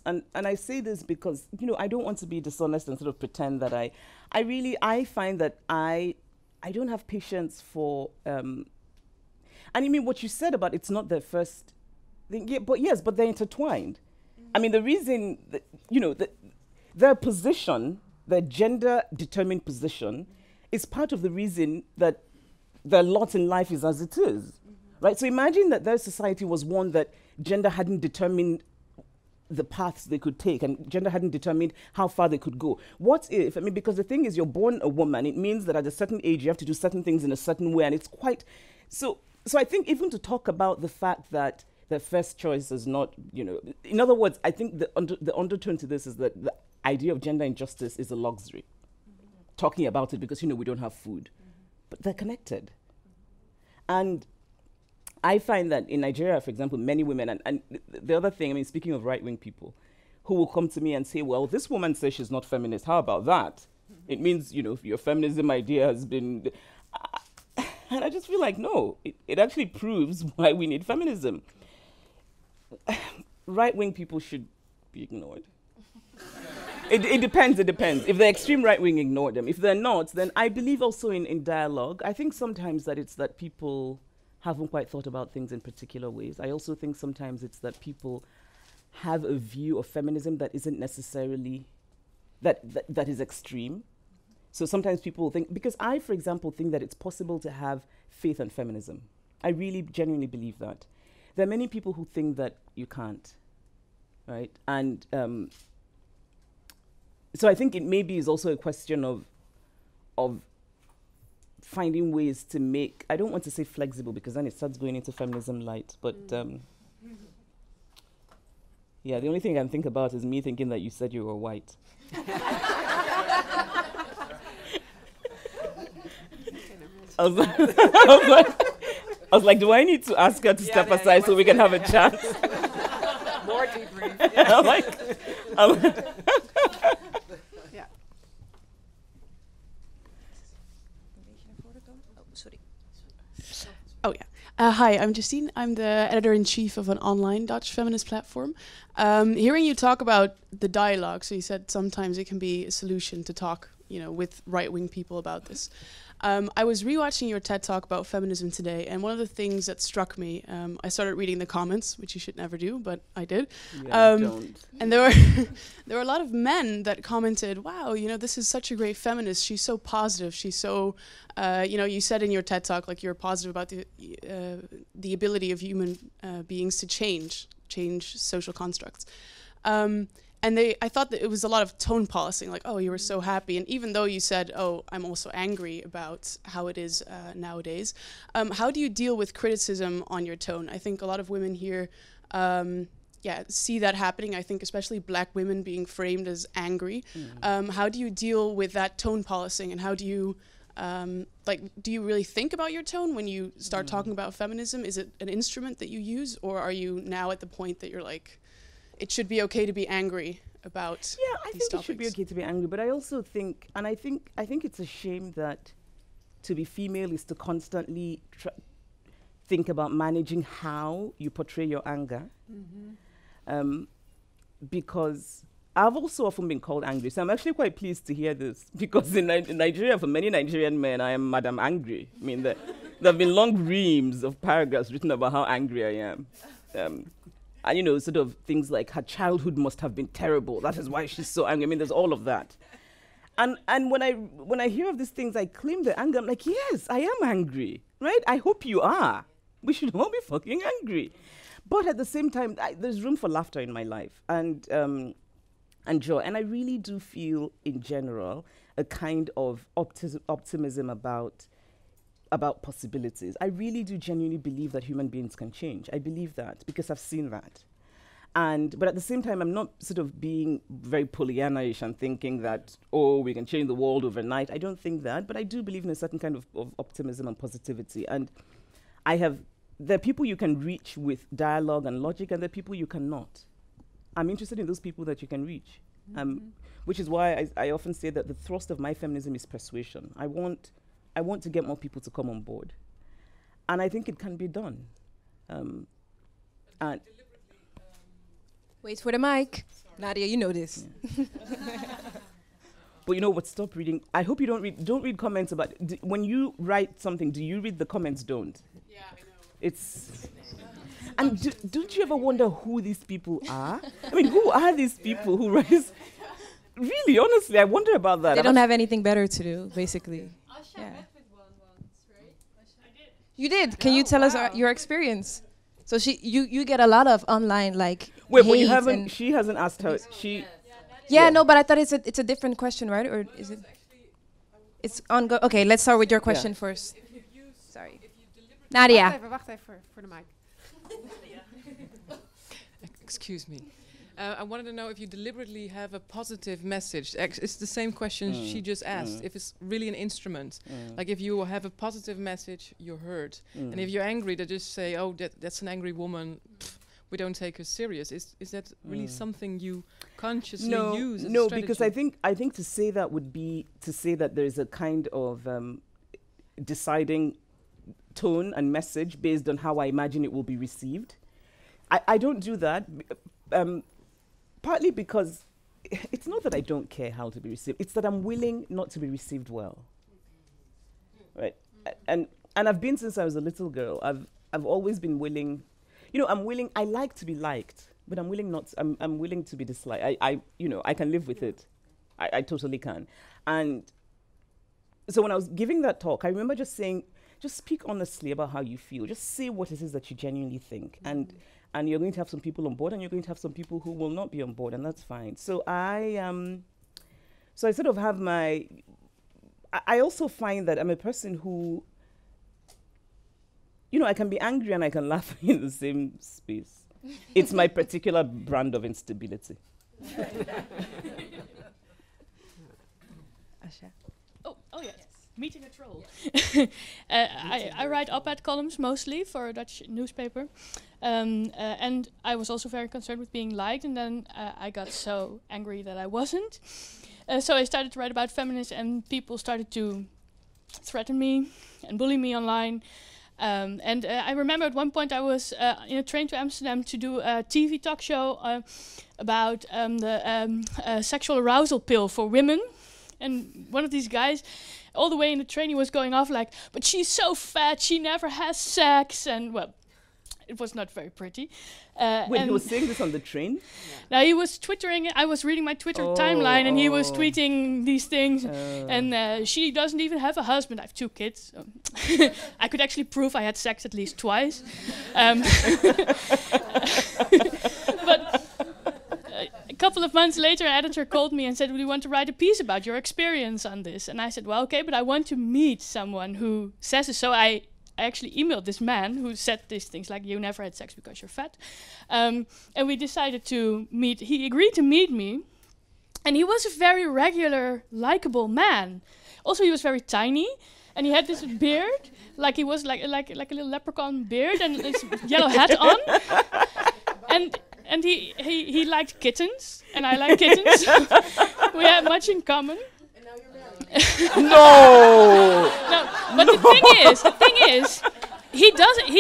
and I say this because, you know, I don't want to be dishonest and sort of pretend that I find that I don't have patience for and I mean, what you said about it's not their first thing, but they're intertwined. I mean, the reason that, you know, their position, their gender-determined position, is part of the reason that their lot in life is as it is, right? So imagine that their society was one that gender hadn't determined the paths they could take, and gender hadn't determined how far they could go. What if, I mean, because the thing is, you're born a woman, it means that at a certain age you have to do certain things in a certain way, and it's quite, so I think even to talk about the fact that the first choice is not, you know, in other words, I think the undertone to this is that the idea of gender injustice is a luxury. Talking about it because, you know, we don't have food. But they're connected. And I find that in Nigeria, for example, many women, and the other thing, I mean, speaking of right-wing people, who will come to me and say, well, this woman says she's not feminist. How about that? It means, you know, your feminism idea has been... and I just feel like, no, it actually proves why we need feminism. Right-wing people should be ignored. It depends. If they're extreme right-wing, ignore them. If they're not, then I believe also in dialogue. I think sometimes that it's that people haven't quite thought about things in particular ways. I also think sometimes it's that people have a view of feminism that isn't necessarily, that is extreme. So sometimes people think, because I, for example, think that it's possible to have faith and feminism. I really genuinely believe that. There are many people who think that you can't, right? And so I think it maybe is also a question of finding ways to make, I don't want to say flexible because then it starts going into feminism light, but yeah, the only thing I can think about is me thinking that you said you were white. I was like, do I need to ask her to step aside so we can have a chat?
More debrief.
I'm like,
yeah.
Oh, yeah. Hi, I'm Justine. I'm the editor-in-chief of an online Dutch feminist platform. Hearing you talk about the dialogue, so you said sometimes it can be a solution to talk, you know, with right-wing people about this. I was rewatching your TED Talk about feminism today, and one of the things that struck me, I started reading the comments, which you should never do, but I did.
Yeah, don't.
And there were a lot of men that commented, wow, you know, this is such a great feminist. She's so positive. She's so, you know, you said in your TED Talk, like, you're positive about the ability of human beings to change social constructs. And I thought that it was a lot of tone policing, like, oh, you were so happy. And even though you said, oh, I'm also angry about how it is nowadays, how do you deal with criticism on your tone? I think a lot of women here see that happening. I think especially black women being framed as angry. How do you deal with that tone policing? And how do you, do you really think about your tone when you start talking about feminism? Is it an instrument that you use? Or are you now at the point that you're like, it should be okay to be angry about these topics?
I think it should be okay to be angry, but I also think, and I think it's a shame that to be female is to constantly think about managing how you portray your anger, because I've also often been called angry. So I'm actually quite pleased to hear this, because in Nigeria, for many Nigerian men, I am Madam Angry. I mean, there have been long reams of paragraphs written about how angry I am. And, you know, sort of things like her childhood must have been terrible. That is why she's so angry. I mean, there's all of that. And when I hear of these things, I claim the anger. I'm like, yes, I am angry, right? I hope you are. We should all be fucking angry. But at the same time, there's room for laughter in my life and joy. And I really do feel, in general, a kind of optimism about possibilities. I really do genuinely believe that human beings can change. I believe that because I've seen that. But at the same time, I'm not sort of being very Pollyanna-ish and thinking that, oh, we can change the world overnight. I don't think that, but I do believe in a certain kind of optimism and positivity. And there are people you can reach with dialogue and logic, and there are people you cannot. I'm interested in those people that you can reach, which is why I often say that the thrust of my feminism is persuasion. I want to get more people to come on board. And I think it can be done. And
wait for the mic. Nadia, you know this.
Yeah. But you know what, stop reading. I hope you don't read comments about, when you write something, do you read the comments? Don't.
Yeah, I know.
It's, and don't you ever wonder who these people are? I mean, who are these people who write this? Really, honestly, I wonder about that.
They don't have anything better to do, basically.
Asha met with one once, right?
You did. Can you tell us your experience? So you get a lot of online like.
Wait, but you
hate
haven't.
and
She hasn't asked her. She.
yeah, no, but I thought it's a different question, right? Or is it? It's ongoing. Okay, let's start with your question first. Sorry, Nadia.
Wacht even voor de mic.
Excuse me. I wanted to know if you deliberately have a positive message. It's the same question she just asked. If it's really an instrument, like if you have a positive message, you're heard, and if you're angry, they just say, "Oh, that's an angry woman. Pff, we don't take her serious." Is that really something you consciously use? As a
No,
strategy?
because I think to say that would be to say that there's a kind of deciding tone and message based on how I imagine it will be received. I don't do that. Partly because it's not that I don't care how to be received. It's that I'm willing not to be received well. Right? And I've been since I was a little girl. I've always been willing. You know, I'm willing. I like to be liked, but I'm willing not. I'm willing to be disliked. I can live with it. I totally can. And so when I was giving that talk, I remember just saying, just speak honestly about how you feel. Just say what it is that you genuinely think. And you're going to have some people on board, and you're going to have some people who will not be on board, and that's fine. So I sort of have my. I also find that I'm a person who, you know, I can be angry and I can laugh in the same space. It's my particular brand of instability.
Asha.
Oh yes. Meeting a troll. I write op-ed columns mostly for a Dutch newspaper. And I was also very concerned with being liked, and then I got so angry that I wasn't. So I started to write about feminists, and people started to threaten me and bully me online. And I remember at one point I was in a train to Amsterdam to do a TV talk show about the sexual arousal pill for women. And one of these guys, all the way in the train, he was going off like, "But she's so fat, she never has sex." And well, it was not very pretty.
Wait, he was saying this on the train?
Now he was twittering. I was reading my Twitter timeline, and he was tweeting these things. And she doesn't even have a husband. I have 2 kids. So I could actually prove I had sex at least twice. But a couple of months later, an editor called me and said, "Do you want to write a piece about your experience on this?" And I said, "Well, okay, but I want to meet someone who says this." So I actually emailed this man who said these things like, "You never had sex because you're fat." And we decided to meet. He agreed to meet me. And he was a very regular, likable man. Also, he was very tiny. And he had this beard, like he was like a little leprechaun beard and this yellow hat on. And he liked kittens, and I like kittens. We have much in common. And now you're married.
No!
No, but the thing is, he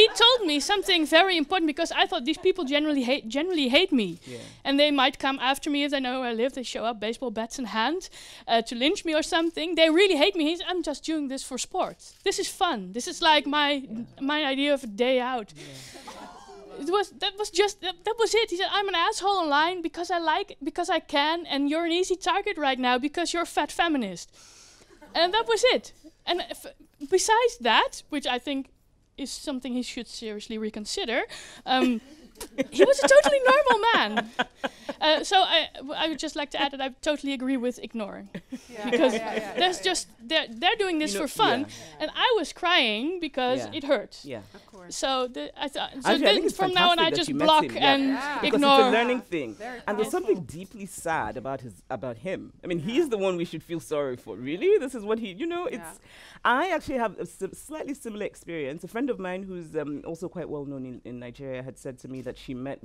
told me something very important, because I thought these people generally hate me. Yeah. And they might come after me if they know where I live. They show up, baseball bats in hand, to lynch me or something. They really hate me. I'm just doing this for sport. This is fun. This is like my idea of a day out. Yeah. That was it. He said, "I'm an asshole online because I can, and you're an easy target right now because you're a fat feminist." And that was it. And besides that, which I think is something he should seriously reconsider, he was a totally normal man. So I would just like to add that I totally agree with ignoring. Because there's just they're doing this for fun, and I was crying because it hurt.
Yeah,
of course. So I thought
from
now on I just block and
ignore. Because it's a learning thing, and there's something deeply sad about him. I mean, he's the one we should feel sorry for. Really, this is what he. You know, it's. I actually have a slightly similar experience. A friend of mine who's also quite well known in Nigeria had said to me that she met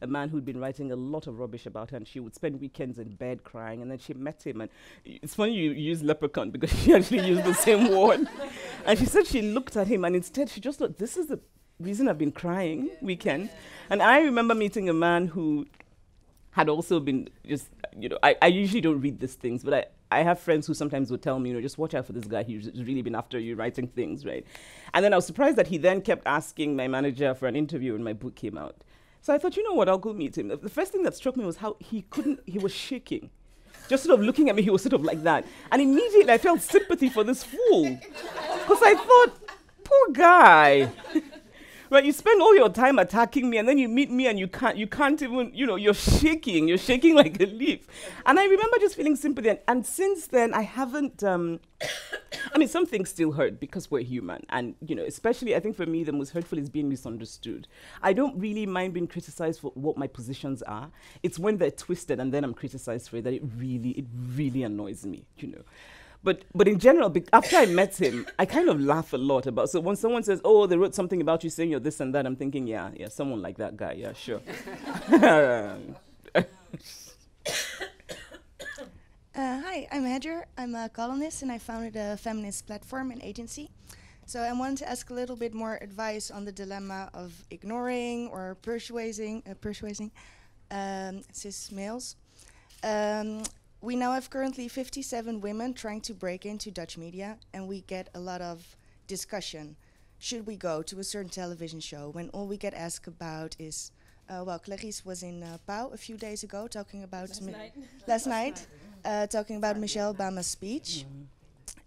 a man who'd been writing a lot of rubbish about her, and she would spend weekends in bed crying, and then she met him, and it's funny you use leprechaun because she actually used the same word. And she said she looked at him, and instead she just thought, "This is the reason I've been crying weekends." And I remember meeting a man who had also been just, I usually don't read these things, but I have friends who sometimes would tell me, just watch out for this guy. He's really been after you writing things, right? And then I was surprised that he then kept asking my manager for an interview when my book came out. So I thought, you know what, I'll go meet him. The first thing that struck me was how he was shaking. Just sort of looking at me, he was sort of like that. And immediately I felt sympathy for this fool. Because I thought, Poor guy. Right, you spend all your time attacking me, and then you meet me, and you can't even, you're shaking like a leaf. And I remember just feeling sympathy, and since then, I haven't, some things still hurt because we're human. And, especially, I think for me, the most hurtful is being misunderstood. I don't really mind being criticized for what my positions are. It's when they're twisted, and then I'm criticized for it, that it really annoys me, But in general, after I met him, I kind of laugh a lot about. So when someone says, "Oh, they wrote something about you saying you're this and that," I'm thinking, yeah, someone like that guy, yeah, sure.
Hi, I'm Hedger. I'm a columnist, and I founded a feminist platform and agency. So I wanted to ask a little bit more advice on the dilemma of ignoring or persuading cis males. We now have currently 57 women trying to break into Dutch media, and we get a lot of discussion. Should we go to a certain television show when all we get asked about is, Clarice was in Pau a few days ago talking about last night, talking about Michelle Obama's speech.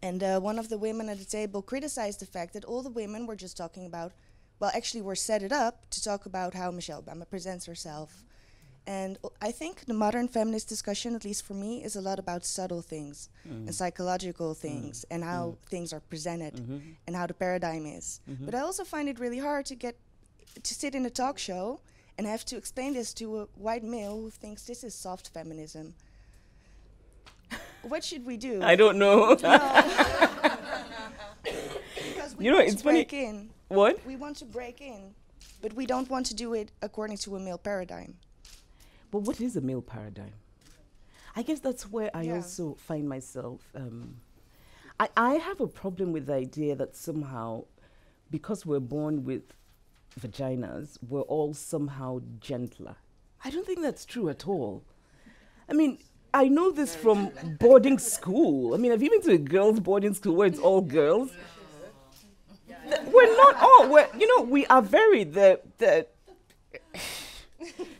And one of the women at the table criticized the fact that all the women were just talking about, were set it up to talk about how Michelle Obama presents herself. And I think the modern feminist discussion, at least for me, is a lot about subtle things and psychological things and how things are presented and how the paradigm is. But I also find it really hard to sit in a talk show and have to explain this to a white male who thinks this is soft feminism. What should we do?
I don't know.
Because we want to break in.
What?
We want to break in, but we don't want to do it according to a male paradigm.
But what is a male paradigm? I guess that's where I also find myself. I have a problem with the idea that somehow, because we're born with vaginas, we're all somehow gentler. I don't think that's true at all. I know this from boarding school. Have you been to a girls' boarding school where it's all girls? We're not all. We are very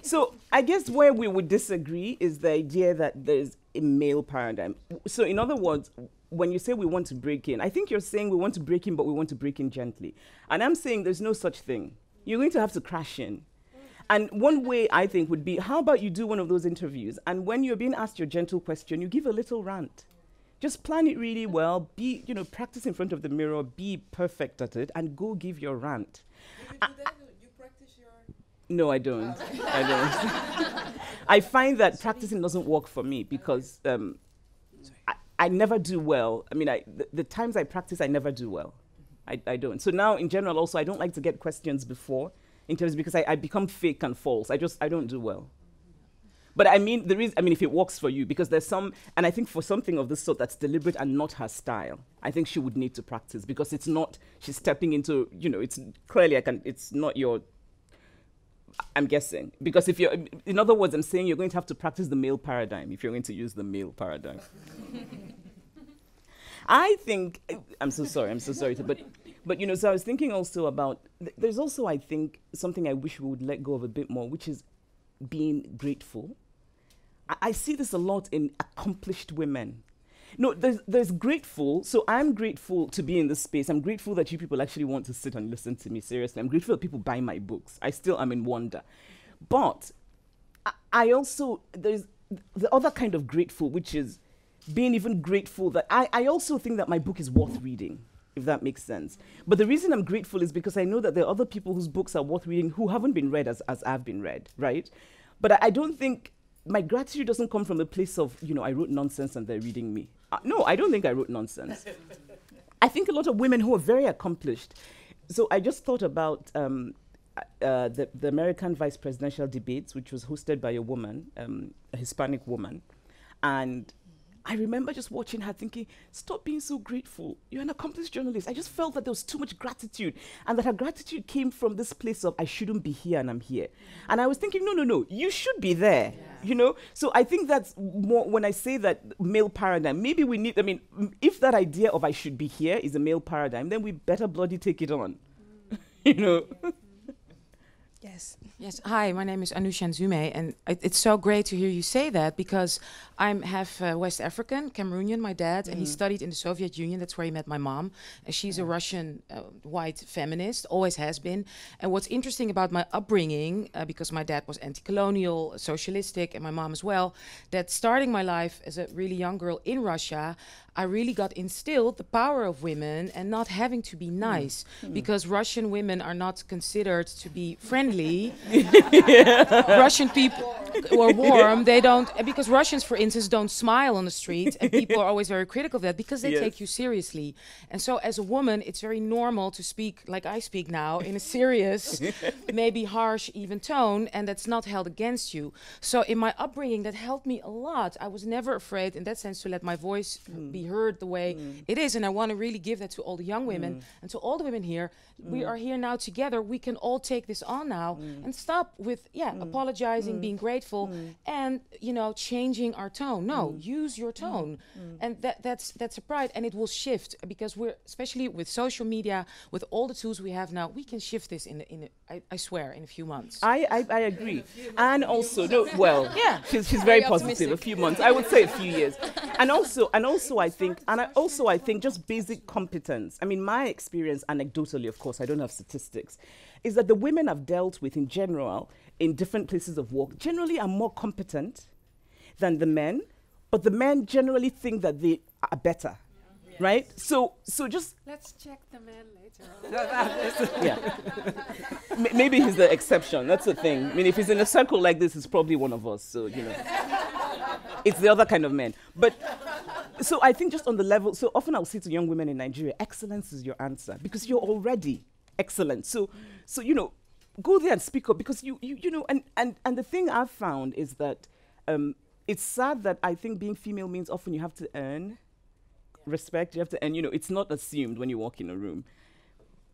So I guess where we would disagree is the idea that there's a male paradigm. So in other words, when you say we want to break in, I think you're saying we want to break in, but we want to break in gently. And I'm saying there's no such thing. You're going to have to crash in. And one way I think would be, how about you do one of those interviews, and when you're being asked your gentle question, you give a little rant. Just plan it really well, practice in front of the mirror, be perfect at it, and go give your rant. No, I don't. I find that practicing doesn't work for me because I never do well. The times I practice, I never do well. I don't. So now, in general, also, I don't like to get questions before interviews because I become fake and false. I don't do well. But if it works for you, because there's some, and I think for something of this sort that's deliberate and not her style, I think she would need to practice because it's not, she's stepping into, it's clearly, it's not your, I'm guessing. Because if you're, in other words, I'm saying you're going to have to practice the male paradigm if you're going to use the male paradigm. I think, I'm so sorry to, but so I was thinking also about, there's also, I think, something I wish we would let go of a bit more, which is being grateful. I see this a lot in accomplished women. No, there's grateful. So I'm grateful to be in this space. I'm grateful that you people actually want to sit and listen to me, seriously. I'm grateful that people buy my books. I still am in wonder. But I also, there's the other kind of grateful, which is being even grateful that I also think that my book is worth reading, if that makes sense. But the reason I'm grateful is because I know that there are other people whose books are worth reading who haven't been read as I've been read, right? But I don't think, my gratitude doesn't come from a place of, I wrote nonsense and they're reading me. No, I don't think I wrote nonsense. I think a lot of women who are very accomplished. So I just thought about the American vice presidential debates, which was hosted by a woman, a Hispanic woman. And I remember just watching her thinking, stop being so grateful. You're an accomplished journalist. I just felt that there was too much gratitude and that her gratitude came from this place of, I shouldn't be here and I'm here. And I was thinking, no, you should be there, So I think that's more, when I say that male paradigm, maybe we need, if that idea of I should be here is a male paradigm, then we better bloody take it on,
Yeah.
Yes. Yes. Hi, my name is Anusha Nzume, and it's so great to hear you say that because I'm half West African, Cameroonian, my dad, and he studied in the Soviet Union. That's where he met my mom. And she's a Russian white feminist, always has been. And what's interesting about my upbringing, because my dad was anti-colonial, socialistic, and my mom as well, that starting my life as a really young girl in Russia, I really got instilled the power of women and not having to be nice, because Russian women are not considered to be friendly. Russian people are warm. They don't, because Russians, for instance, don't smile on the street, and people are always very critical of that because they take you seriously. And so as a woman, it's very normal to speak like I speak now, in a serious, maybe harsh even tone, and that's not held against you. So in my upbringing, that helped me a lot. I was never afraid in that sense to let my voice be heard the way it is, and I want to really give that to all the young women and to all the women here. We are here now together. We can all take this on now and stop with apologizing, being grateful, and changing our tone. No, use your tone, and that's a pride, and it will shift because we're, especially with social media, with all the tools we have now, we can shift this I swear in a few months.
I agree, and also she's very positive. A few months, I would say a few years, and also I think just basic competence. I mean, my experience, anecdotally, of course, I don't have statistics, is that the women I've dealt with in general in different places of work generally are more competent than the men, but the men generally think that they are better. Right? So just...
Let's check the man later on.
Maybe he's the exception. That's the thing. I mean, if he's in a circle like this, he's probably one of us. So, it's the other kind of men. But, so I think just on the level... So often I'll say to young women in Nigeria, excellence is your answer because you're already excellent. So go there and speak up because and the thing I've found is that it's sad that I think being female means often you have to earn respect, you have to, and it's not assumed when you walk in a room.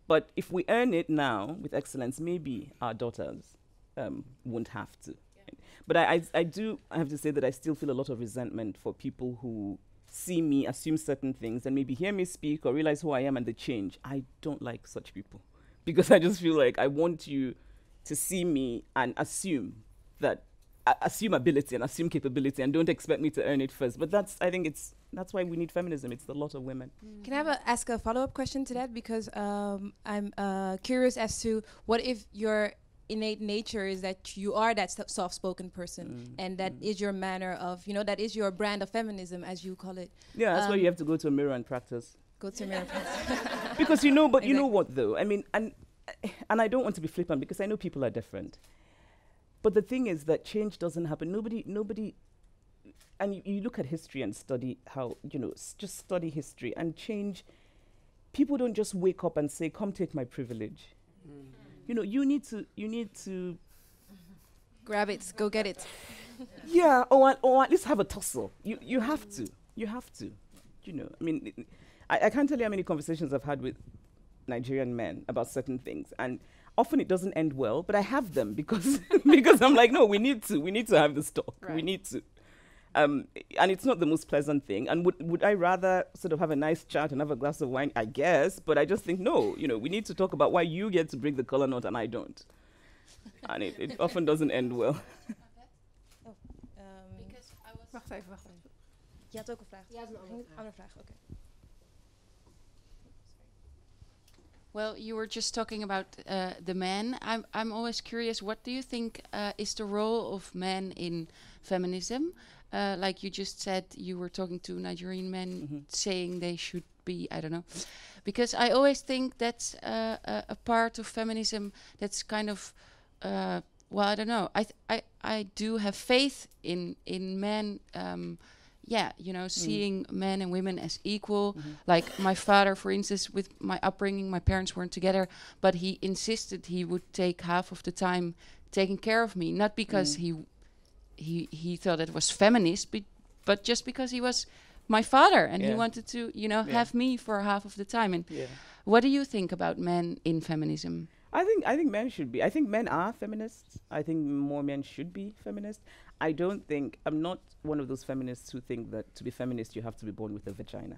But if we earn it now with excellence, maybe our daughters won't have to. But I have to say that I still feel a lot of resentment for people who see me, assume certain things, and maybe hear me speak or realize who I am and they change. I don't like such people because I just feel like I want you to see me and assume ability and assume capability and don't expect me to earn it first. But that's why we need feminism. It's a lot of women.
Can I ask a follow-up question to that? Because I'm curious as to what if your innate nature is that you are that soft-spoken person and that is your manner of, that is your brand of feminism, as you call it.
Yeah, that's why you have to go to a mirror and practice.
Go to a mirror and practice.
Because you know what though? I mean, and I don't want to be flippant because I know people are different. But the thing is that change doesn't happen. Nobody, and you look at history and study how, just study history and change. People don't just wake up and say, come take my privilege. You need to
grab it, go get it.
Yeah, or at least have a tussle. You have to. I mean, I can't tell you how many conversations I've had with Nigerian men about certain things, and often it doesn't end well, but I have them because I'm like, no, we need to have this talk. Right. We need to. And it's not the most pleasant thing. And would I rather sort of have a nice chat and have a glass of wine? I guess, but I just think, no, we need to talk about why you get to break the color knot and I don't. And it often doesn't end well.
Wacht even.
Je had ook een vraag. Ja, een andere vraag. Okay.
Well, you were just talking about the men. I'm always curious, what do you think is the role of men in feminism? Like you just said, you were talking to Nigerian men saying they should be, I don't know. Because I always think that's a part of feminism that's kind of, well, I don't know. I do have faith in men, seeing men and women as equal. Like my father, for instance, with my upbringing, my parents weren't together, but he insisted he would take half of the time taking care of me, not because he thought it was feminist, but just because he was my father and he wanted to, have me for half of the time. And what do you think about men in feminism?
I think men should be. I think men are feminists. I think more men should be feminists. I'm not one of those feminists who think that to be feminist you have to be born with a vagina.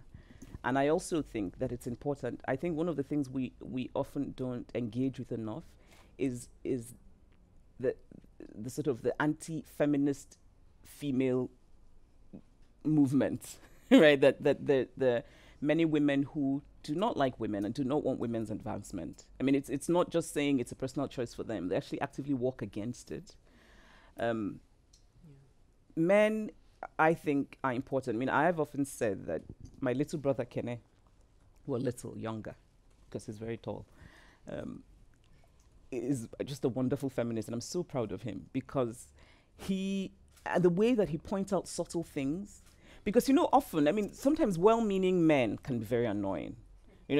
And I also think that it's important. I think one of the things we often don't engage with enough is the sort of the anti-feminist female movement, right? That the many women who do not like women and do not want women's advancement. I mean, it's not just saying it's a personal choice for them. They actually actively walk against it. Men, I think, are important. I mean, I have often said that my little brother Kene, well, little younger, because he's very tall, is just a wonderful feminist, and I'm so proud of him because the way that he points out subtle things, because often, I mean, sometimes well-meaning men can be very annoying.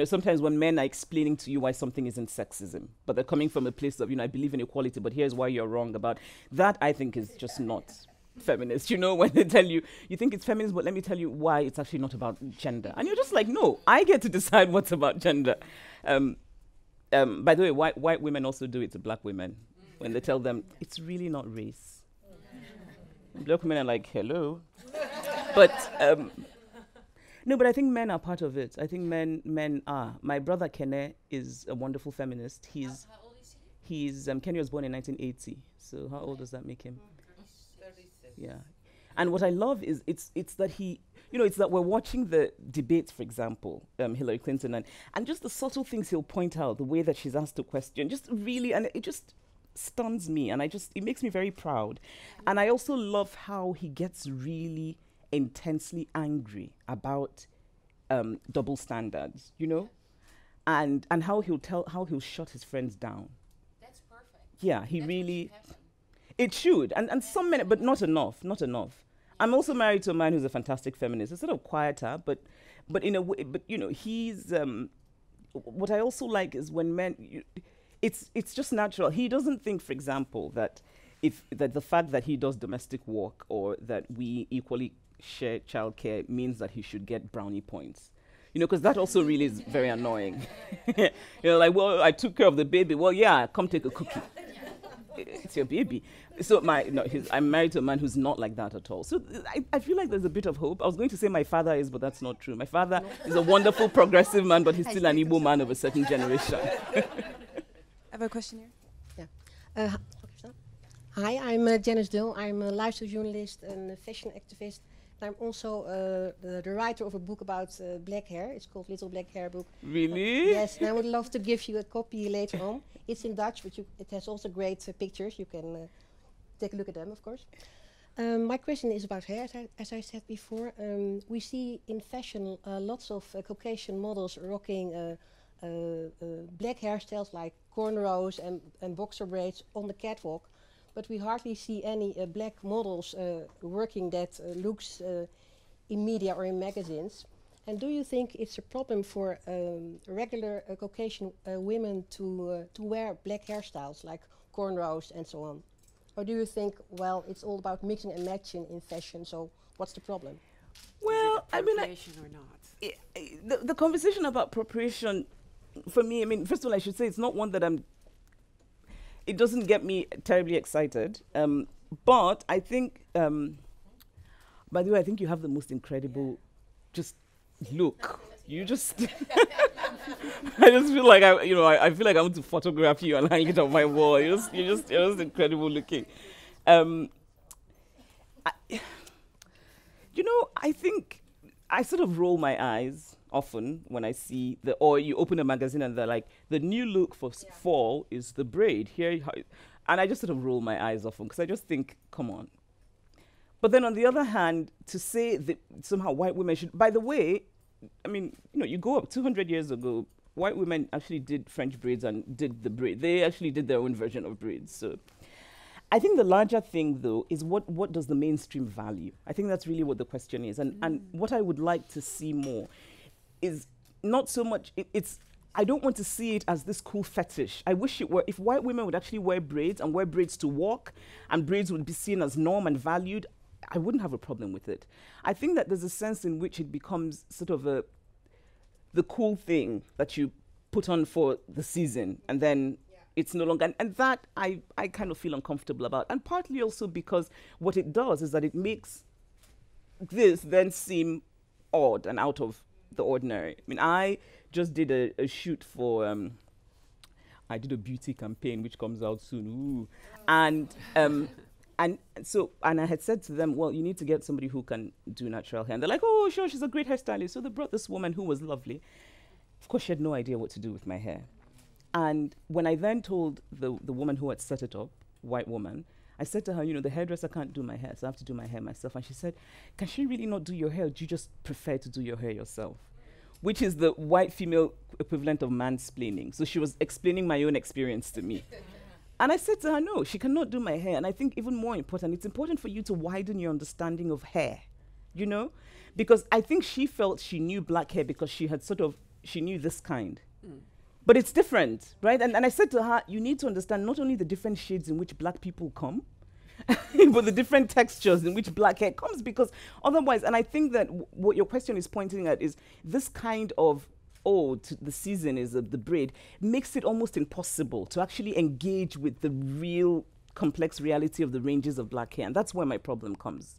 Sometimes when men are explaining to you why something isn't sexism, but they're coming from a place of, I believe in equality, but here's why you're wrong about that. I think is just not feminist. When they tell you, you think it's feminist, but let me tell you why it's actually not about gender. And you're just like, no, I get to decide what's about gender. By the way, white women also do it to black women when they tell them it's really not race. Black women are like, hello. But no, but I think men are part of it. I think men are. My brother Kene is a wonderful feminist. How old is he? Kene was born in 1980. So how old does that make him? 36. Yeah. And what I love is it's that it's that we're watching the debates, for example, Hillary Clinton, and just the subtle things he'll point out, the way that she's asked a question, just really, and it just stuns me, and it makes me very proud. And I also love how he gets really intensely angry about double standards, and how he'll shut his friends down.
That's perfect.
Yeah, he really. It should, and some men, but not enough. I'm also married to a man who's a fantastic feminist. He's sort of quieter, but in a way, he's. What I also like is when men, it's just natural. He doesn't think, for example, that the fact that he does domestic work or that we equally share childcare means that he should get brownie points. Because that also really is very annoying. Like, well, I took care of the baby. Well, yeah, come take a cookie. It's your baby. So I'm married to a man who's not like that at all. So I feel like there's a bit of hope. I was going to say my father is, but that's not true. My father is a wonderful progressive man, but he's still an Igbo man of a certain generation.
I have a question here.
Yeah. Hi, I'm Janice Dill. I'm a lifestyle journalist and a fashion activist. I'm also the writer of a book about black hair. It's called Little Black Hair Book.
Really?
Yes, and I would love to give you a copy later on. It's in Dutch, but it has also great pictures. You can take a look at them, of course. My question is about hair, as I said before. We see in fashion lots of Caucasian models rocking black hairstyles like cornrows and boxer braids on the catwalk. But we hardly see any black models working that looks in media or in magazines. And do you think it's a problem for regular Caucasian women to wear black hairstyles like cornrows and so on? Or do you think, well, it's all about mixing and matching in fashion, so what's the problem?
Well, I mean,
or not?
The conversation about appropriation, for me, I mean, first of all, I should say it's not one that it doesn't get me terribly excited. But I think, by the way, I think you have the most incredible just look. You just, I just feel like I feel like I want to photograph you and hang it on my wall. You're just incredible looking. I think I sort of roll my eyes often when I see or you open a magazine and they're like, the new look for fall is the braid here, and I just sort of roll my eyes often because I just think, come on. But then on the other hand, to say that somehow white women should, by the way, I mean, you go up 200 years ago, white women actually did French braids and did the braid. They actually did their own version of braids. So I think the larger thing, though, is what does the mainstream value? I think that's really what the question is. And what I would like to see more is not so much, I don't want to see it as this cool fetish. I wish it were, if white women would actually wear braids and wear braids to walk, and braids would be seen as norm and valued, I wouldn't have a problem with it. I think that there's a sense in which it becomes sort of the cool thing that you put on for the season, and then it's no longer, and that I kind of feel uncomfortable about. And partly also because what it does is that it makes this then seem odd and out of the ordinary. I mean, I just did a shoot for I did a beauty campaign which comes out soon. Ooh. And I had said to them, well, you need to get somebody who can do natural hair. And they're like, oh, sure, she's a great hairstylist. So they brought this woman who was lovely. Of course, she had no idea what to do with my hair. And when I then told the woman who had set it up, white woman, I said to her, you know, the hairdresser can't do my hair, so I have to do my hair myself. And she said, can she really not do your hair? Or do you just prefer to do your hair yourself? Which is the white female equivalent of mansplaining. So she was explaining my own experience to me. And I said to her, no, she cannot do my hair. And I think even more important, it's important for you to widen your understanding of hair, you know? Because I think she felt she knew black hair because she knew this kind. But it's different, right? And I said to her, you need to understand not only the different shades in which black people come, but the different textures in which black hair comes, because otherwise, and I think that what your question is pointing at is this kind of the season is the braid makes it almost impossible to actually engage with the real complex reality of the ranges of black hair, and that's where my problem comes.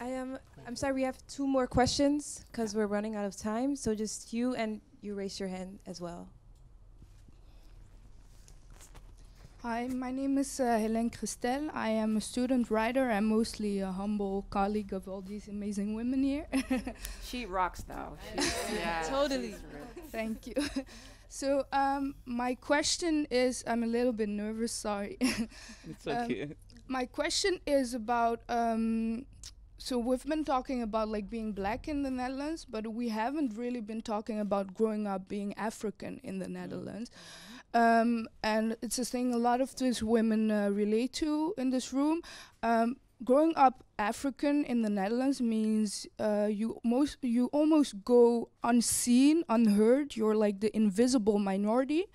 I'm sorry, we have 2 more questions because we're running out of time. So just you, and you raise your hand as well.
Hi, my name is Hélène Christel. I am a student writer. I'm mostly a humble colleague of all these amazing women here.
She rocks, though.
Yeah, totally. Thank you. So my question is, I'm a little bit nervous, sorry.
It's okay.
My question is about, so we've been talking about like being black in the Netherlands, but we haven't really been talking about growing up being African in the Netherlands. And it's a thing a lot of these women relate to in this room. Growing up African in the Netherlands means you almost go unseen, unheard. You're like the invisible minority.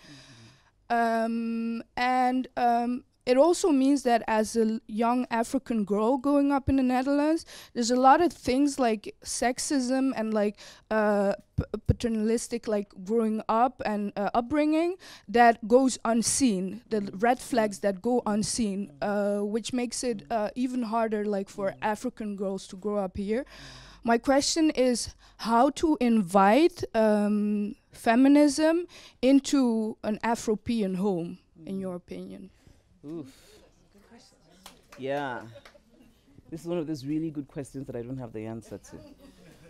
It also means that as a young African girl growing up in the Netherlands, there's a lot of things like sexism and like paternalistic like growing up and upbringing that goes unseen, the red flags that go unseen, which makes it even harder like for African girls to grow up here. My question is how to invite feminism into an Afropean home, in your opinion.
Oof. Yeah. This is one of those really good questions that I don't have the answer to.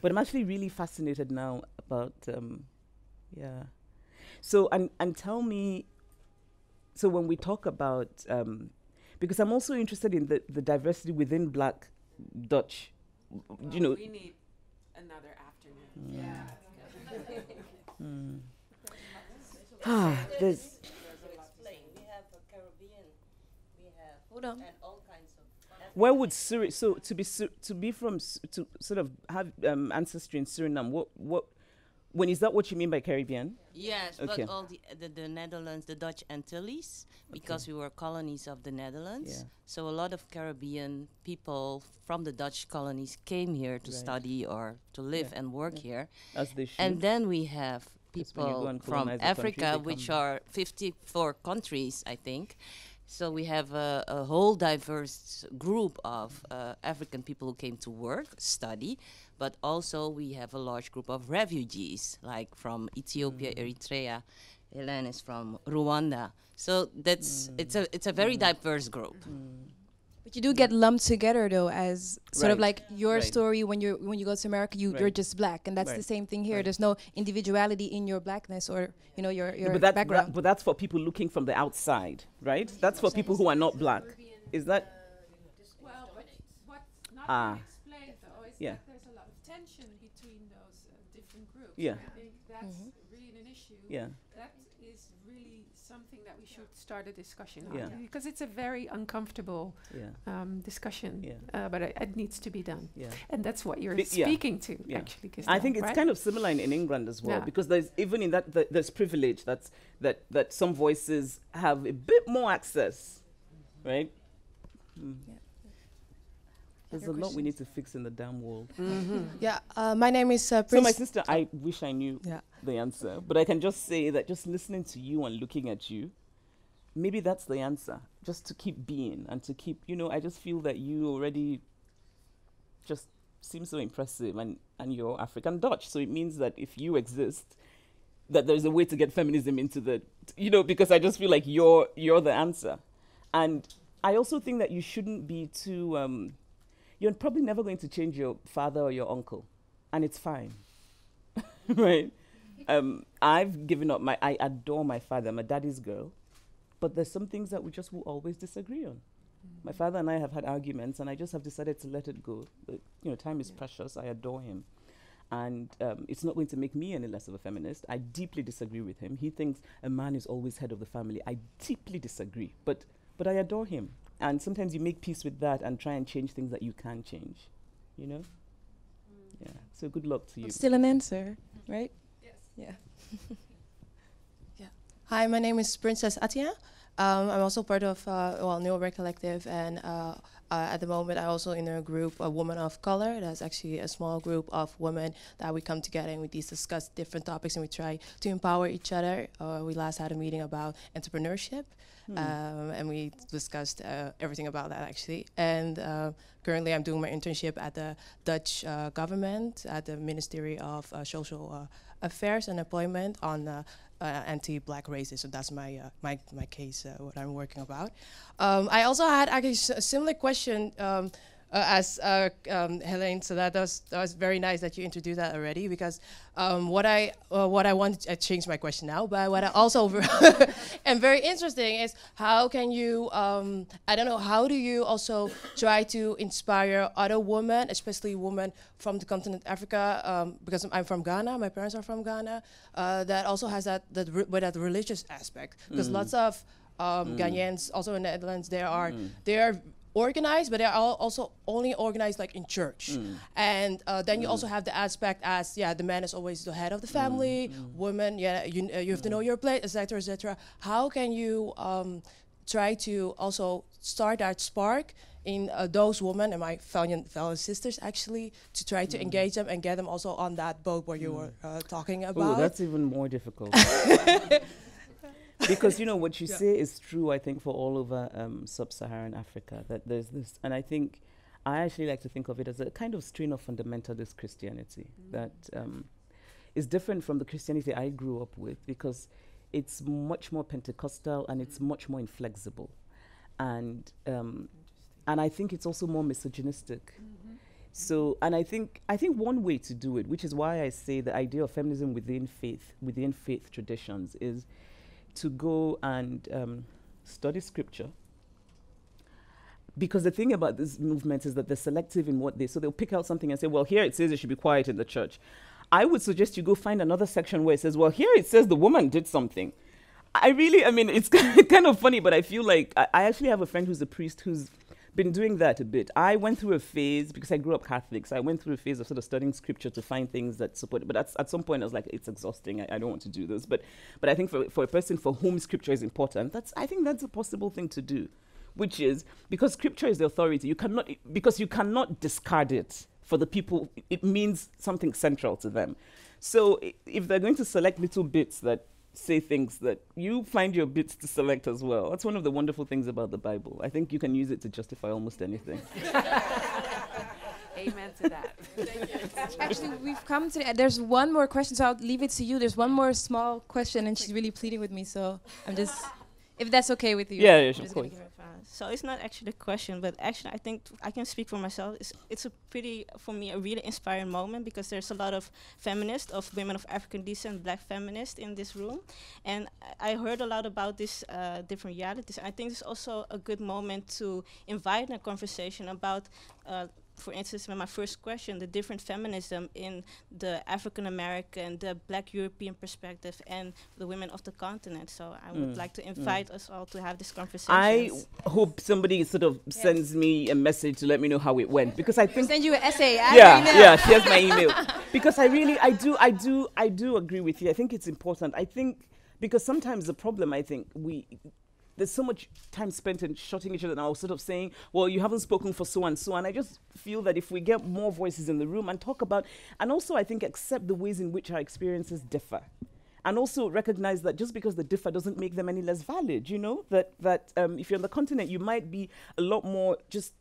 But I'm actually really fascinated now about, yeah. So, and tell me, so when we talk about, because I'm also interested in the diversity within Black Dutch, you know.
We need another afternoon.
Yeah.
There's
Hold on.
and all kinds of.
Where would to sort of have ancestry in Suriname? Is that what you mean by Caribbean?
Yes,
okay.
but all the Netherlands, the Dutch Antilles, because we were colonies of the Netherlands.
Yeah.
So a lot of Caribbean people from the Dutch colonies came here to study or to live and work here.
As they should.
And then we have
That's when you go
people
and
from
colonize the country,
Africa,
they
which
come.
are 54 countries, I think. So we have a whole diverse group of African people who came to work, study, but also we have a large group of refugees, like from Ethiopia, Eritrea. Hélène is from Rwanda. So it's a very diverse group.
But you do get lumped together though as sort of
Right.
like your
Right.
story when you go to America, you're
Right.
just black, and that's the
Right.
same thing here.
Right.
There's no individuality in your blackness or your
but that's
background.
but that's for people looking from the outside, right? That's for people who are not black. Is that?
Well, what's not
Ah.
been explained though is
Yeah.
that there's a lot of tension between those different groups.
Yeah.
I think that's really an issue.
Yeah.
That is really something that we should start a discussion
Yeah.
on, because it's a very uncomfortable discussion.
Yeah.
But it needs to be done.
Yeah.
And that's what you're
Yeah.
speaking to,
Yeah.
actually.
I
Christelle,
think it's
right?
kind of similar in England as well,
Yeah.
because there's even in that there's privilege that some voices have a bit more access, right? There's a lot we need to fix in the damn world.
Yeah, my name is Prince.
So my sister, I wish I knew the answer, but I can just say that just listening to you and looking at you, maybe that's the answer. Just to keep being and to keep, I just feel that you already just seem so impressive, and you're African Dutch. So it means that if you exist, that there's a way to get feminism into the, because I just feel like you're the answer. And I also think that you shouldn't be too, you're probably never going to change your father or your uncle, and it's fine, right? I've given up I adore my father, I'm a daddy's girl, but there's some things that we just will always disagree on. My father and I have had arguments, and I just have decided to let it go. But, time is precious. I adore him. And it's not going to make me any less of a feminist. I deeply disagree with him. He thinks a man is always head of the family. I deeply disagree. But I adore him. And sometimes you make peace with that and try and change things that you can change. Yeah. So good luck to you.
Still an answer, right?
Yes.
Yeah. Yeah. Hi, my name is Princess Atria. I'm also part of New Work Collective, and at the moment I'm also in a group of women of color. That's actually a small group of women that we come together and we discuss different topics and we try to empower each other. We last had a meeting about entrepreneurship, and we discussed everything about that actually. And currently I'm doing my internship at the Dutch government at the Ministry of Social Affairs and Employment on anti-black racism. That's my my case, what I'm working about. I also had actually a similar question as Helene, so that was very nice that you introduced that already, because what I want, I changed my question now, but what I also am very interesting is how can you, I don't know, how do you also try to inspire other women, especially women from the continent Africa, because I'm from Ghana, my parents are from Ghana, that also has that religious aspect, because lots of Ghanaians, also in the Netherlands, they are organized, but they're also only organized like in church. And then you also have the aspect as, the man is always the head of the family, women, you have to know your place, etc., etc. How can you try to also start that spark in those women and my fellow sisters actually, to try to engage them and get them also on that boat where you were talking about?
Oh, that's even more difficult. Because what you say is true, I think, for all over sub-Saharan Africa, that there's this, and I think I actually like to think of it as a kind of strain of fundamentalist Christianity that is different from the Christianity I grew up with, because it's much more Pentecostal and it's much more inflexible, and I think it's also more misogynistic. So, and I think one way to do it, which is why I say the idea of feminism within faith traditions, is to go and study scripture. Because the thing about this movement is that they're selective in what so they'll pick out something and say, well, here it says you should be quiet in the church. I would suggest you go find another section where it says, well, here it says the woman did something. I mean, it's kind of funny, but I feel like I actually have a friend who's a priest who's been doing that a bit. I went through a phase, because I grew up Catholic, so I went through a phase of sort of studying scripture to find things that support it. But at some point I was like, it's exhausting, I don't want to do this. But I think for a person for whom scripture is important, I think that's a possible thing to do, which is, because scripture is the authority, you cannot discard it for the people. It means something central to them. So if they're going to select little bits that say things, that you find your bits to select as well. That's one of the wonderful things about the Bible. I think you can use it to justify almost anything.
Amen to that.
Actually, we've come to there's one more question, so I'll leave it to you. There's one more small question, and she's really pleading with me, so I'm just, if that's okay with you.
Yeah, of course.
So it's not actually a question, but actually I think I can speak for myself. It's a pretty, for me, a really inspiring moment, because there's a lot of feminists, of women of African descent, black feminists in this room. And I heard a lot about these different realities. I think it's also a good moment to invite a conversation about for instance, my first question, the different feminism in the African-American, the Black European perspective, and the women of the continent. So I would like to invite us all to have this conversation.
I hope somebody sort of sends me a message to let me know how it went, because I think
send you an essay.
Here's my email. Because I do agree with you. I think it's important. I think because sometimes the problem, I think there's so much time spent in shutting each other down, sort of saying, well, you haven't spoken for so and so. And I just feel that if we get more voices in the room and talk about, and also I think accept the ways in which our experiences differ. And also recognize that just because they differ doesn't make them any less valid, that if you're on the continent, you might be a lot more just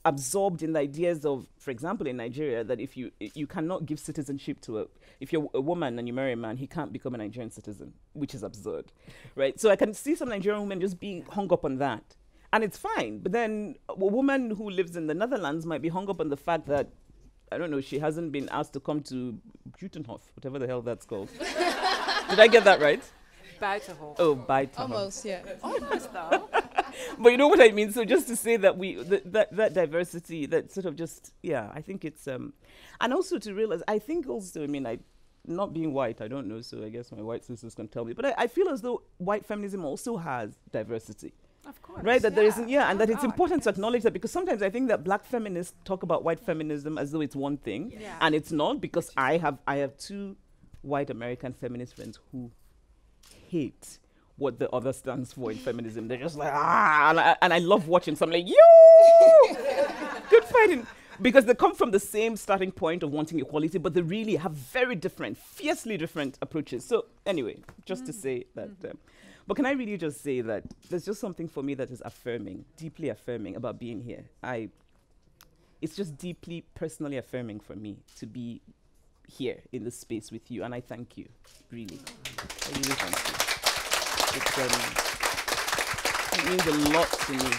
absorbed in the ideas of, for example, in Nigeria, that if you cannot give citizenship to if you're a woman and you marry a man, he can't become a Nigerian citizen, which is absurd, right? So I can see some Nigerian women just being hung up on that. And it's fine. But then a woman who lives in the Netherlands might be hung up on the fact that, I don't know, she hasn't been asked to come to Buitenhof, whatever the hell that's called. Did I get that right?
Buitenhof.
Oh, Buitenhof.
Almost, yeah.
Almost, though.
But you know what I mean? So just to say that that diversity, that sort of just, yeah, I think it's, and also to realize, I think also, I mean, not being white, I don't know, so I guess my white sisters can tell me, but I feel as though white feminism also has diversity.
Of course.
Right, that there isn't, and that it's
Oh,
important to acknowledge that, because sometimes I think that black feminists talk about white feminism as though it's one thing, and it's not, because I have two white American feminist friends who hate what the other stands for in feminism. They're just like, and I love watching, so I'm like, yo, good fighting. Because they come from the same starting point of wanting equality, but they really have very different, fiercely different approaches. So anyway, just to say that, but can I really just say that there's just something for me that is affirming, deeply affirming about being here. It's just deeply personally affirming for me to be here in this space with you, and I thank you, really. I really thank you. It means a lot to me.